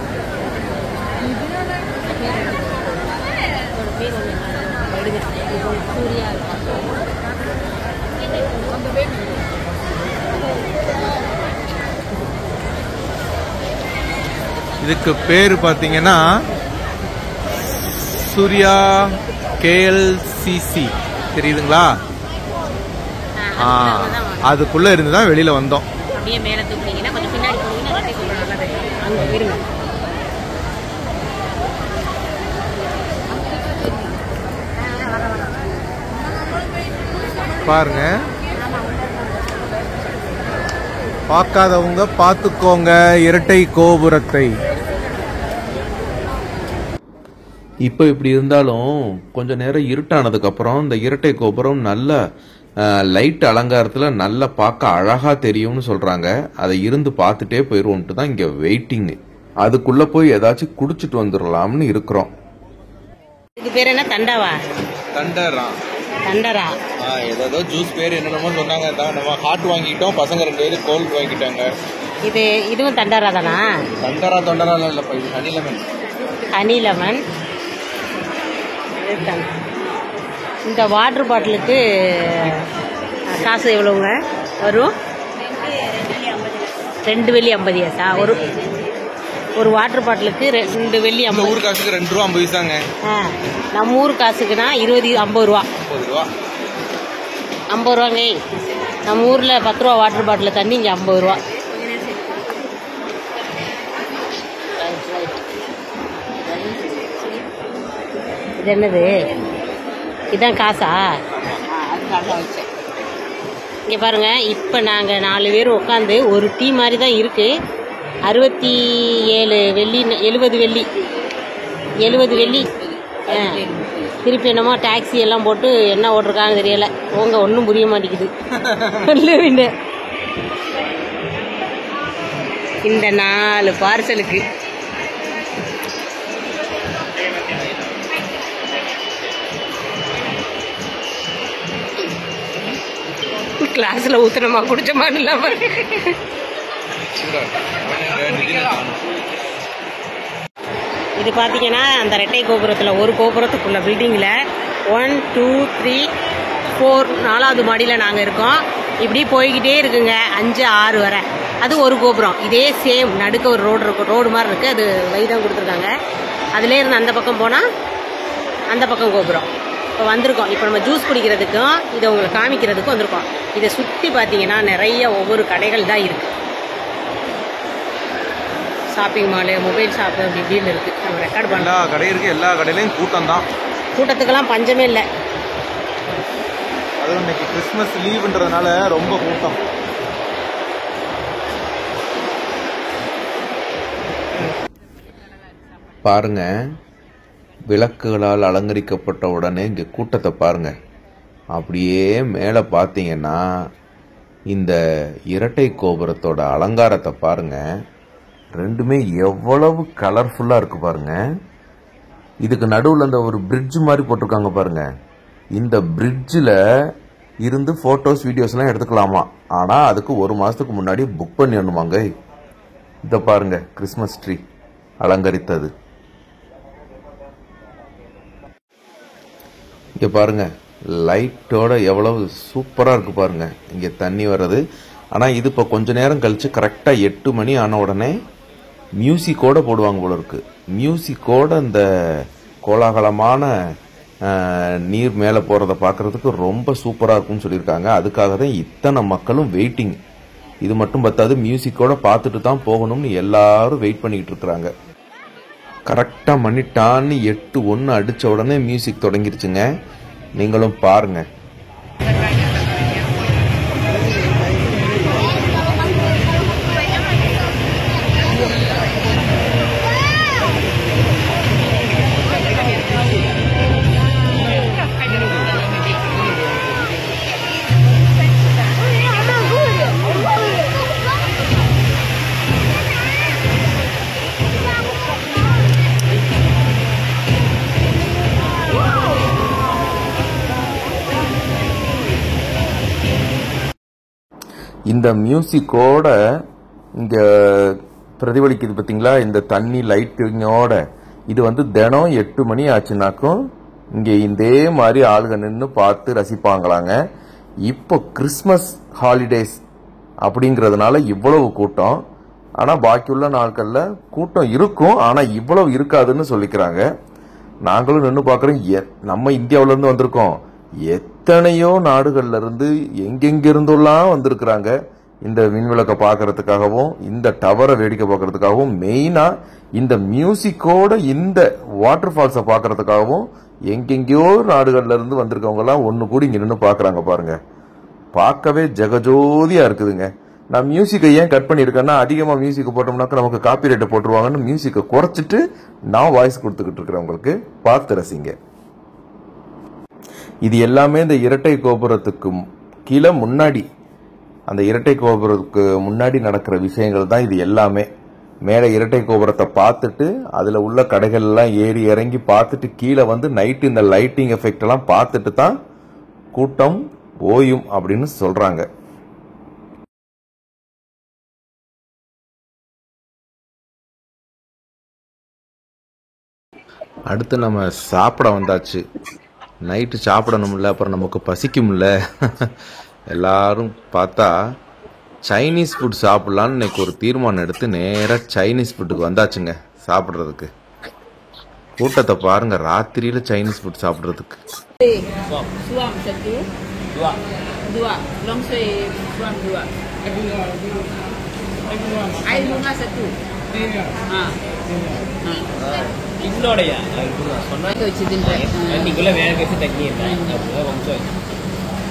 இதுக்கு பேரு பாத்தீங்கன்னா சூர்யா கேஎல்சிசி தெரியுதுங்களா? அதுக்குள்ள இருந்து தான் வெளியில வந்தோம். அப்படியே மேல தூக்குனீங்கன்னா கொஞ்சம் பின்னாடி போனீங்கன்னா ரெட்டை கோபுரம் நல்லா தெரியும். அங்க இருங்க. பாருங்க, பார்க்காதவங்க பார்த்துக்கோங்க இரட்டை கோபுரத்தை. இப்போ இப்படி இருந்தாலும் கொஞ்ச நேரம் இருட்டானதுக்கு அப்புறம் இந்த இரட்டை கோபுரம் நல்ல லைட் அலங்காரத்துல நல்லா பார்க்க அழகா தெரியும்னு சொல்றாங்க. அதை இருந்து பார்த்துட்டே போயிருவோம்ட்டு தான் இங்க வெயிட்டிங். அதுக்குள்ள போய் ஏதாச்சும் குடிச்சிட்டு வந்துடலாம்னு இருக்கிறோம். இதுக்கு பேர் என்ன? தண்டாவா? தண்டரா. ஏதோ ஜூஸ் பேர் என்னென்னமோ சொன்னாங்க. நம்ம ஹாட் வாங்கிட்டோம், பசங்க 2 பேரும் கோல்ட் வாங்கிட்டாங்க. இதுவும் தண்டரா தானா? தண்டரா இல்லப்பா, இது ஹனி லெமன். Honey lemon. இந்த வாட்டர் பாட்டிலுக்கு காசு எவ்வளவுங்க வரும்? 2 வெள்ளி 50 பைசா. ஒரு வாட்டர் பாட்டிலுக்கு 2 வெள்ளி 50. ஊர் காசுக்கு 2 ரூபா 50 பைசாங்க. நம்ம ஊர் காசுக்குனா 50 ரூபா. 50 ரூபாங்க. நம்ம ஊர்ல 10 ரூபா வாட்டர் பாட்டில் தண்ணி, இங்க 50 ரூபா. இது என்னது? இதான் காசா? இங்க பாருங்க, இப்ப நாங்க 4 பேரும் உட்காந்து ஒரு டீ மாதிரி தான் இருக்கு. 67 வெள்ளி, 70 வெள்ளி, 70 வெள்ளி. திருப்பி என்னமோ டாக்ஸி எல்லாம் போட்டு என்ன ஓட்டிருக்கான்னு தெரியல. உங்க ஒன்றும் புரிய மாட்டேங்குது. இந்த 4 பார்சலுக்கு கிளாஸ்ல ஊத்துனமா குடிச்ச மாதிரி இல்லாம. இது பார்த்தீங்கன்னா அந்த ரெட்டை கோபுரத்தில் ஒரு கோபுரத்துக்குள்ள பில்டிங்கில் 1 2 3 4 4வது மாடியில் நாங்கள் இருக்கோம். இப்படி போய்கிட்டே இருக்குங்க 5 6 வரை. அது ஒரு கோபுரம். இதே சேம் நடுக்க ஒரு ரோடு இருக்கும், ரோடு மாதிரி இருக்குது. அது வைதான் கொடுத்துருக்காங்க. அதிலே இருந்து அந்த பக்கம் போனால் அந்த பக்கம் கோபுரம். இப்போ வந்திருக்கோம். இப்போ நம்ம ஜூஸ் குடிக்கிறதுக்கும் இதை உங்களுக்கு காமிக்கிறதுக்கும் வந்திருக்கோம். இதை சுற்றி பார்த்தீங்கன்னா நிறைய ஒவ்வொரு கடைகள் தான் இருக்குது. ஷாப்பிங் மாலு, மொபைல் ஷாப்பு அப்படி இப்படின்னு இருக்குது. நம்ம ரெக்கார்ட் பண்ண எல்லா கடை இருக்குது. எல்லா கடையிலையும் கூட்டம் தான். கூட்டத்துக்கெல்லாம் பஞ்சமே இல்லை. அதுவும் இன்னைக்கு கிறிஸ்மஸ் லீவுன்றதுனால ரொம்ப கூட்டம். பாருங்க, விளக்குகளால் அலங்கரிக்கப்பட்ட உடனே இங்கே கூட்டத்தை பாருங்க. அப்படியே மேலே பார்த்தீங்கன்னா இந்த இரட்டை கோபுரத்தோட அலங்காரத்தை பாருங்க. ரெண்டுமே எவ்வளவு கலர்ஃபுல்லாக இருக்கு பாருங்க. இதுக்கு நடுவில் அந்த ஒரு பிரிட்ஜ் மாதிரி போட்டிருக்காங்க பாருங்க. இந்த பிரிட்ஜில் இருந்து ஃபோட்டோஸ் வீடியோஸ்லாம் எடுத்துக்கலாமா. ஆனால் அதுக்கு 1 மாதத்துக்கு முன்னாடி புக் பண்ணிடணுமாங்க. இதை பாருங்க, கிறிஸ்மஸ் ட்ரீ அலங்கரித்தது. இங்கே பாருங்க, லைட்டோட எவ்வளவு சூப்பராக இருக்கு பாருங்க. இங்கே தண்ணி வர்றது. ஆனால் இது இப்போ கொஞ்ச நேரம் கழிச்சு கரெக்டாக 8 மணி ஆன உடனே மியூசிக்கோட போடுவாங்க போல இருக்கு. மியூசிக்கோட இந்த கோலாகலமான நீர் மேலே போகிறத பார்க்கறதுக்கு ரொம்ப சூப்பராக இருக்கும்னு சொல்லியிருக்காங்க. அதுக்காக தான் இத்தனை மக்களும் வெயிட்டிங். இது மட்டும் பத்தாது, மியூசிக்கோட பார்த்துட்டு தான் போகணும்னு எல்லாரும் வெயிட் பண்ணிக்கிட்டு இருக்கிறாங்க. கரெக்டாக மணி டான்னு 8:01 அடித்த உடனே மியூசிக் தொடங்கிருச்சுங்க. நீங்களும் பாருங்க. இந்த மியூசிக்கோட இங்க பிரதிபலிக்குது பார்த்தீங்களா, இந்த தண்ணி லைட்டிங்கோட. இது வந்து தினம் 8 மணி ஆச்சுனாக்கும் இங்கே இதே மாதிரி ஆளுங்க நின்று பார்த்து ரசிப்பாங்களாங்க. இப்போ கிறிஸ்மஸ் ஹாலிடேஸ் அப்படிங்கிறதுனால இவ்வளவு கூட்டம். ஆனால் பாக்கியுள்ள நாட்களில் கூட்டம் இருக்கும், ஆனால் இவ்வளவு இருக்காதுன்னு சொல்லிக்கிறாங்க. நாங்களும் நின்று பாக்குறோம். நம்ம இந்தியாவில இருந்து வந்திருக்கோம், எத்தனையோ நாடுகள்ல இருந்து எங்கெங்கிருந்தெல்லாம் வந்திருக்கிறாங்க இந்த விண்விளக்க பாக்குறதுக்காகவும் இந்த டவரை வேடிக்கை பார்க்கறதுக்காகவும், மெயினா இந்த மியூசிக்கோட இந்த வாட்டர் ஃபால்ஸ பாக்குறதுக்காகவும் எங்கெங்கயோ நாடுகள்ல இருந்து வந்திருக்கவங்க எல்லாம் ஒண்ணு கூடி இங்க நின்று பாக்குறாங்க. பாருங்க, பார்க்கவே ஜெகஜோதியா இருக்குதுங்க. நான் மியூசிக்கை ஏன் கட் பண்ணிருக்கேன்னா, அதிகமா மியூசிக் போட்டோம்னாக்க நமக்கு காப்பி ரைட்டை போட்டுருவாங்கன்னு மியூசிக்கை குறைச்சிட்டு நான் வாய்ஸ் கொடுத்துக்கிட்டு இருக்கிறேன். உங்களுக்கு பார்த்து ரசிங்க. இது எல்லாமே இந்த இரட்டை கோபுரத்துக்கு கீழே முன்னாடி, அந்த இரட்டை கோபுரத்துக்கு முன்னாடி நடக்கிற விஷயங்கள் தான் இது எல்லாமே. மேலே இரட்டை கோபுரத்தை பார்த்துட்டு அதுல உள்ள கடைகள் எல்லாம் ஏறி இறங்கி பார்த்துட்டு கீழே வந்து நைட்டு இந்த லைட்டிங் எஃபெக்ட் எல்லாம் பார்த்துட்டு தான் கூட்டம் ஓயும் அப்படின்னு சொல்றாங்க. அடுத்து நம்ம சாப்பிட வந்தாச்சு. நைட்டு சாப்பிடணும்ல, அப்புறம் நமக்கு பசிக்கும்ல. எல்லாரும் பார்த்தா சைனீஸ் ஃபுட் சாப்பிடலான்னு இன்னைக்கு ஒரு தீர்மானம் எடுத்து நேராக சைனீஸ் ஃபுட்டுக்கு வந்தாச்சுங்க சாப்பிட்றதுக்கு. கூட்டத்தை பாருங்க, ராத்திரியில சைனீஸ் ஃபுட் சாப்பிட்றதுக்கு.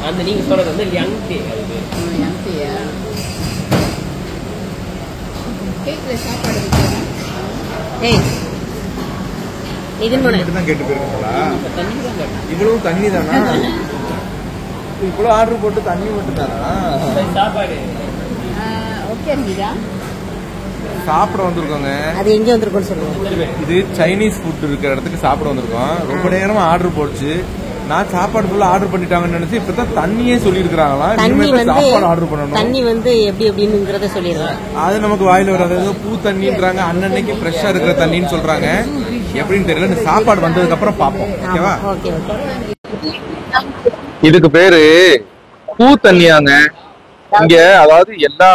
அந்த நீங்க சொல்றது வந்து யங் டீ. இவ்வளவு தண்ணி தானா? இவ்வளவு ஆர்டர் போட்டு தண்ணி மட்டும் தானா? சாப்பாடு சாப்பிட வந்திருக்கோங்க. அது எங்க வந்திருக்கோம்னு சொல்லுங்க. இது சைனீஸ் ஃபுட் இருக்கிற இடத்துக்கு சாப்பிட வந்திருக்கோம். ரொம்ப நேரமா ஆர்டர் போடுச்சு. நான் சாப்பாடு ஃபுல்லா ஆர்டர் பண்ணிட்டாங்கன்னு நினைச்சு இப்பதான் தண்ணியே சொல்லிருக்காங்களா. சாப்பாடு ஆர்டர் பண்ணணும். தண்ணி வந்து எப்படி எப்படிங்கிறத சொல்லிடுறாங்க. அது நமக்கு வாயில வராது. பூ தண்ணின்றாங்க, அன்னன்னைக்கு ஃப்ரெஷ்ஷா இருக்கிற தண்ணின்னு சொல்றாங்க. எப்படின்னு தெரியல. இந்த சாப்பாடு வந்ததுக்கு அப்புறம் பாப்போம். ஓகேவா? இதுக்கு பேரு பூ தண்ணியாங்க. இங்க அதாவது எல்லா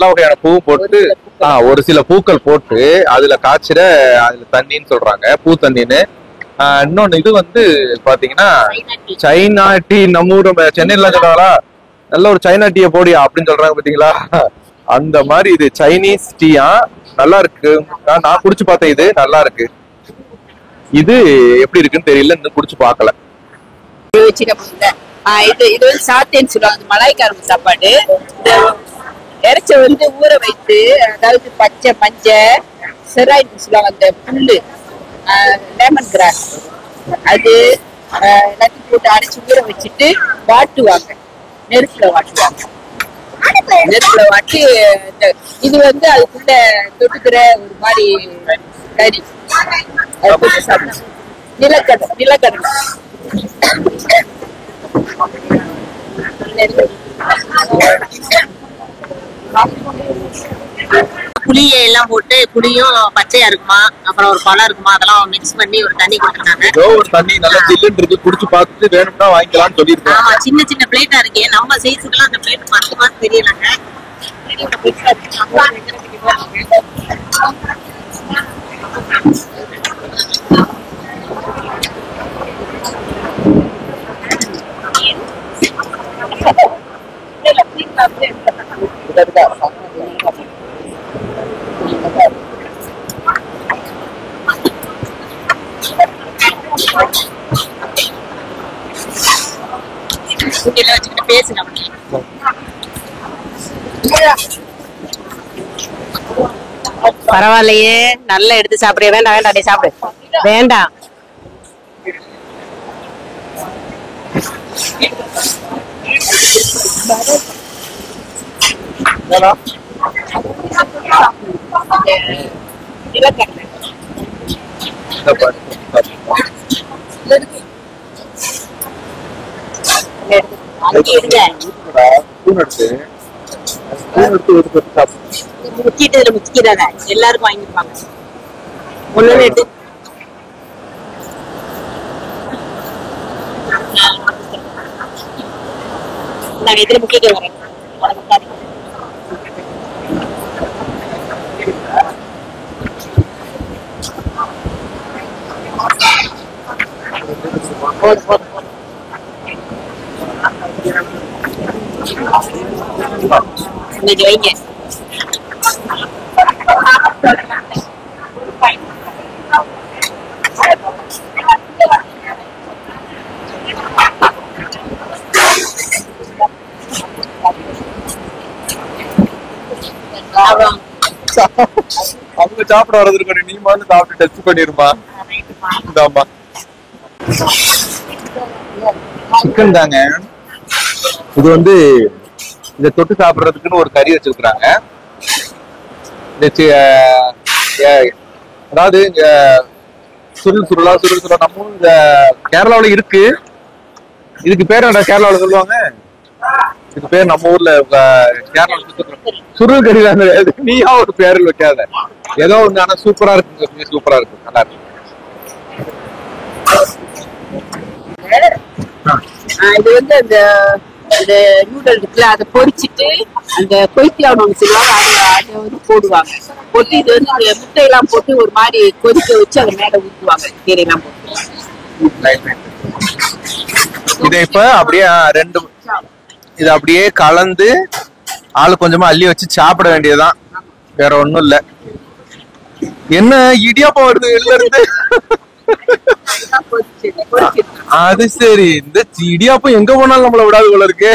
வகையான பூவும் போட்டு ஒரு சில பூக்கள் போட்டு அதுல காய்ச்சிட அதுல தண்ணின்னு சொல்றாங்க, பூ தண்ணின்னு. இன்னொன்னு இது வந்து பாத்தீங்கன்னா சைனா டீ. நம்ம ஊர் சென்னையில சொல்றாங்களா, நல்ல ஒரு சைனா டீயை போடியா அப்படின்னு சொல்றாங்க பாத்தீங்களா, அந்த மாதிரி இது சைனீஸ் டீயா. நல்லா இருக்கு. நான் குடிச்சு பார்த்தேன், இது நல்லா இருக்கு. இது எப்படி இருக்குன்னு தெரியல, இன்னும் குடிச்சு பார்க்கல. இது வந்து சாத்தேன்னு சொல்லுவாங்க, மலாய்க்காரங்க சாப்பாடு. இறைச்ச வந்து ஊற வைத்து, அதாவது பச்சை மஞ்சள் செராய்ன்னு சொல்லுவாங்க, அந்த புல்லு லெமன் கிராஸ் அது எல்லாத்தையும் போட்டு அரைச்சு ஊற வச்சுட்டு வாட்டுவாங்க, நெருப்புல வாட்டுவாங்க. நெருப்புல வாட்டி இது வந்து அதுக்குள்ள தொட்டுக்கிற ஒரு மாதிரி கறி நிலக்கடலை புளியை எல்லாம் போட்டு, புளியும் பச்சையா இருக்குமா, அப்புறம் ஒரு பழம் இருக்குமா, அதெல்லாம் மிக்ஸ் பண்ணி ஒரு தண்ணி கொடுத்துருக்காங்க. ஒரு தண்ணி நல்லா ஜில்லுன்னு இருக்கு, குடிச்சு பார்த்துட்டு வேணும்னா வாங்கிக்கலாம்னு சொல்லிருக்கேன். ஆமா, சின்ன சின்ன பிளேட்டா இருக்கு. நம்ம சைஸுக்கெல்லாம் அந்த பிளேட் பத்துமான்னு தெரியலங்க. வச்சுக்கிட்டு பேசுங்க. பரவாயில்லையே, நல்லா எடுத்து சாப்பிடுற. வேண்டாம் வேண்டாம், அப்படியே சாப்பிடு. வேண்டாம். எல்லாருக்கும் வாங்கிப்பாங்க. ஒண்ணு எடுத்து நான் எதிர முக்கிய வரேன். இன்னைக்கு வைங்க. அவங்க சாப்பிட வர்றது இருக்கணும், நீ மாதிரி சாப்பிட்டு டெஸ்ட் பண்ணிருமா. இந்தாமா சிக்கன் தாங்க. இது வந்து இத தொட்டு சாப்பிடுறதுக்குன்னு ஒரு கறி வச்சிருக்காங்க. அதாவது இங்க சுருள் சுருளா நம்ம இந்த கேரளாவில இருக்கு. இதுக்கு பேர் என்ன கேரளாவில சொல்லுவாங்க? இதுக்கு பேர் நம்ம ஊர்ல கேரளா சுருள் கறி தான். நீயா ஒரு பேரில் வைக்காத, ஏதோ ஒண்ணு. ஆனா சூப்பரா இருக்கு, சூப்பரா இருக்கு, நல்லா இருக்கு. இது வந்து அந்த நூடல் இருக்குல்ல, அதை பொரிச்சிட்டு அந்த கொய்த்தியாவை ஒன்று சொல்லுவாங்க, அதை வந்து போடுவாங்க. போட்டு இது வந்து இந்த முட்டையெல்லாம் போட்டு ஒரு மாதிரி கொதிக்க வச்சு அதை மேல ஊற்றுவாங்க, கீரையெல்லாம் போட்டு. இதை இப்ப அப்படியே ரெண்டு இது அப்படியே கலந்து ஆளு கொஞ்சமா அள்ளி வச்சு சாப்பிட வேண்டியதுதான், வேற ஒண்ணும் இல்ல. என்ன இடியாப்பம் வருது வெளில இருந்து? அது சரி, இந்த இடியாப்பம் எங்க போனாலும் நம்மள விடாது போல இருக்கு.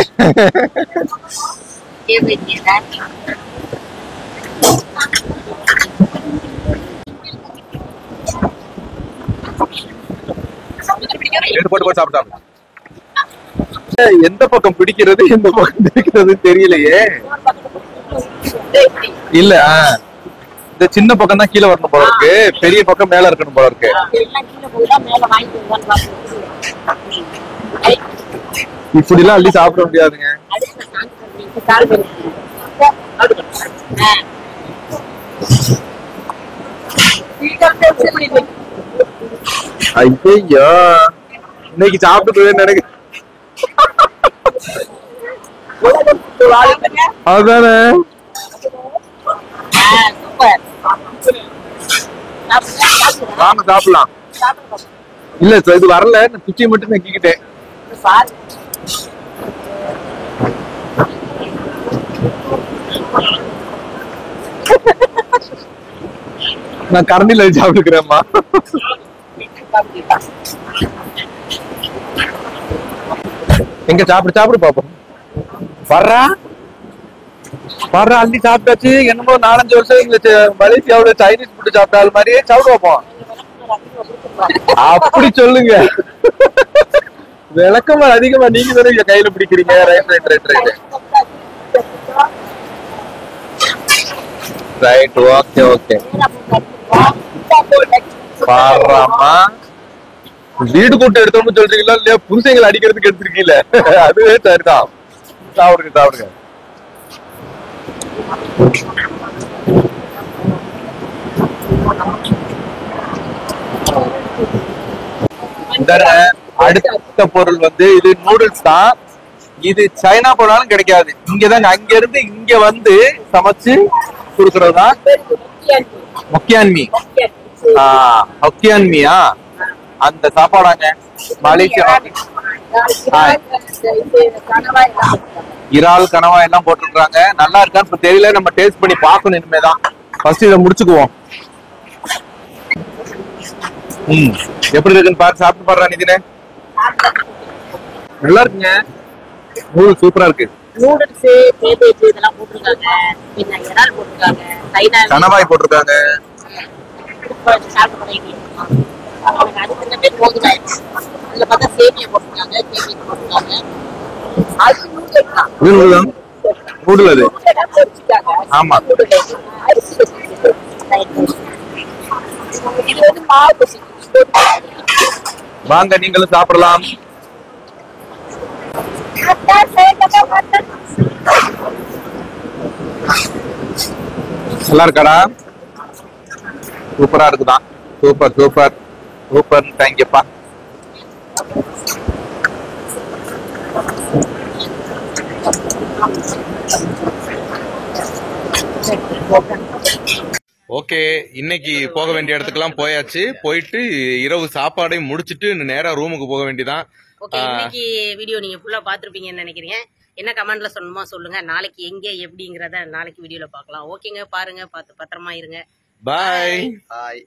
போட்டு சாப்பிட்டாங்க. எந்த பக்கம் பிடிக்கிறது எந்த பக்கம் பிடிக்கிறது தெரியலையே. இல்ல இந்த சின்ன பக்கம் தான் கீழே வரணும் போல இருக்கு, பெரிய பக்கம் மேல இருக்கணும் போல இருக்கு. இப்படி எல்லாம் அள்ளி சாப்பிட முடியாதுங்க. ஐயோ, இன்னைக்கு சாப்பிட்டு நினைக்க அதானே. வாங்க சாப்பிடலாம். இல்ல இது வரல, குச்சியை மட்டும் நக்கிக்கிட்டேன். நான் கரண்டில சாப்பிட்டுக்கிறேன்மா. எங்க சாப்பிடு பாப்போம். வர்றா அள்ளி சாப்பிட்டாச்சு. என்னமோ 4-5 வருஷம் இந்த மலேசியாவோட சைனீஸ் ஃபுட் சாப்பிட்டால் மாதிரியே சாப்பிட்டு வைப்போம். அப்படி சொல்லுங்க. விளக்கமா அதிகமா நீங்க தானே கையில பிடிக்கிறீங்க. Right, okay. பாராமா வீடு கூட்டு எடுத்தோம்னு சொல்றீங்களா இல்லையா? புருஷங்களை அடிக்கிறதுக்கு எடுத்திருக்கீங்களே, அதுவே சரிதான். சாப்பிடுங்க. அடுத்த பொருள் வந்து இது நூடுல்ஸ் தான். இது சைனா போனாலும் கிடைக்காது, இங்கதாங்க. அங்க இருந்து இங்க வந்து சமைச்சு கொடுக்கறதுதான் ஹொக்கியான்மியா அந்த சாப்பாடாங்க. மலேசியா இறால் கனவா எல்லாம் போட்டுருக்காங்க. நல்லா இருக்கான்னு தெரியல, நம்ம டேஸ்ட் பண்ணி பார்க்கணும் இனிமேதான். ஃபர்ஸ்ட் இதை முடிச்சுக்குவோம். எப்படி இருக்குன்னு பாரு, சாப்பிட்டு பாடுறா நிதினே. நல்லா இருக்குங்க, நூடுல்ஸ் சூப்பரா இருக்கு. நூடுல்ஸ் கேபேஜ் இதெல்லாம் போட்டுருக்காங்க, பின்ன இறால் போட்டுருக்காங்க, கனவாய் போட்டிருக்காங்க. அதுல பார்த்தா சேமியா போட்டுருக்காங்க, கேபேஜ் போட்டுருக்காங்க. நூடுல் அது. ஆமா, இது வந்து மாவு வாங்க நீங்களும் சாப்பிடலாம். நல்லா இருக்காடா? சூப்பரா இருக்குதான். சூப்பர். தேங்க்யூப்பா. ஓகே, இன்னைக்கு போக வேண்டிய இடத்துக்கெல்லாம் போயாச்சு. போயிட்டு இரவு சாப்பாடையும் முடிச்சிட்டு நேரா ரூமுக்கு போக வேண்டியதான். ஓகே, இன்னைக்கு வீடியோ நீங்க ஃபுல்லா பாத்துருப்பீங்கன்னு நினைக்கிறேன். என்ன கமெண்ட்ல சொல்லணுமோ சொல்லுங்க. நாளைக்கு எங்க எப்படிங்கிறத நாளைக்கு வீடியோல பார்க்கலாம். ஓகேங்க, பாருங்க, பார்த்து பத்திரமா இருங்க. பாய். பாய்.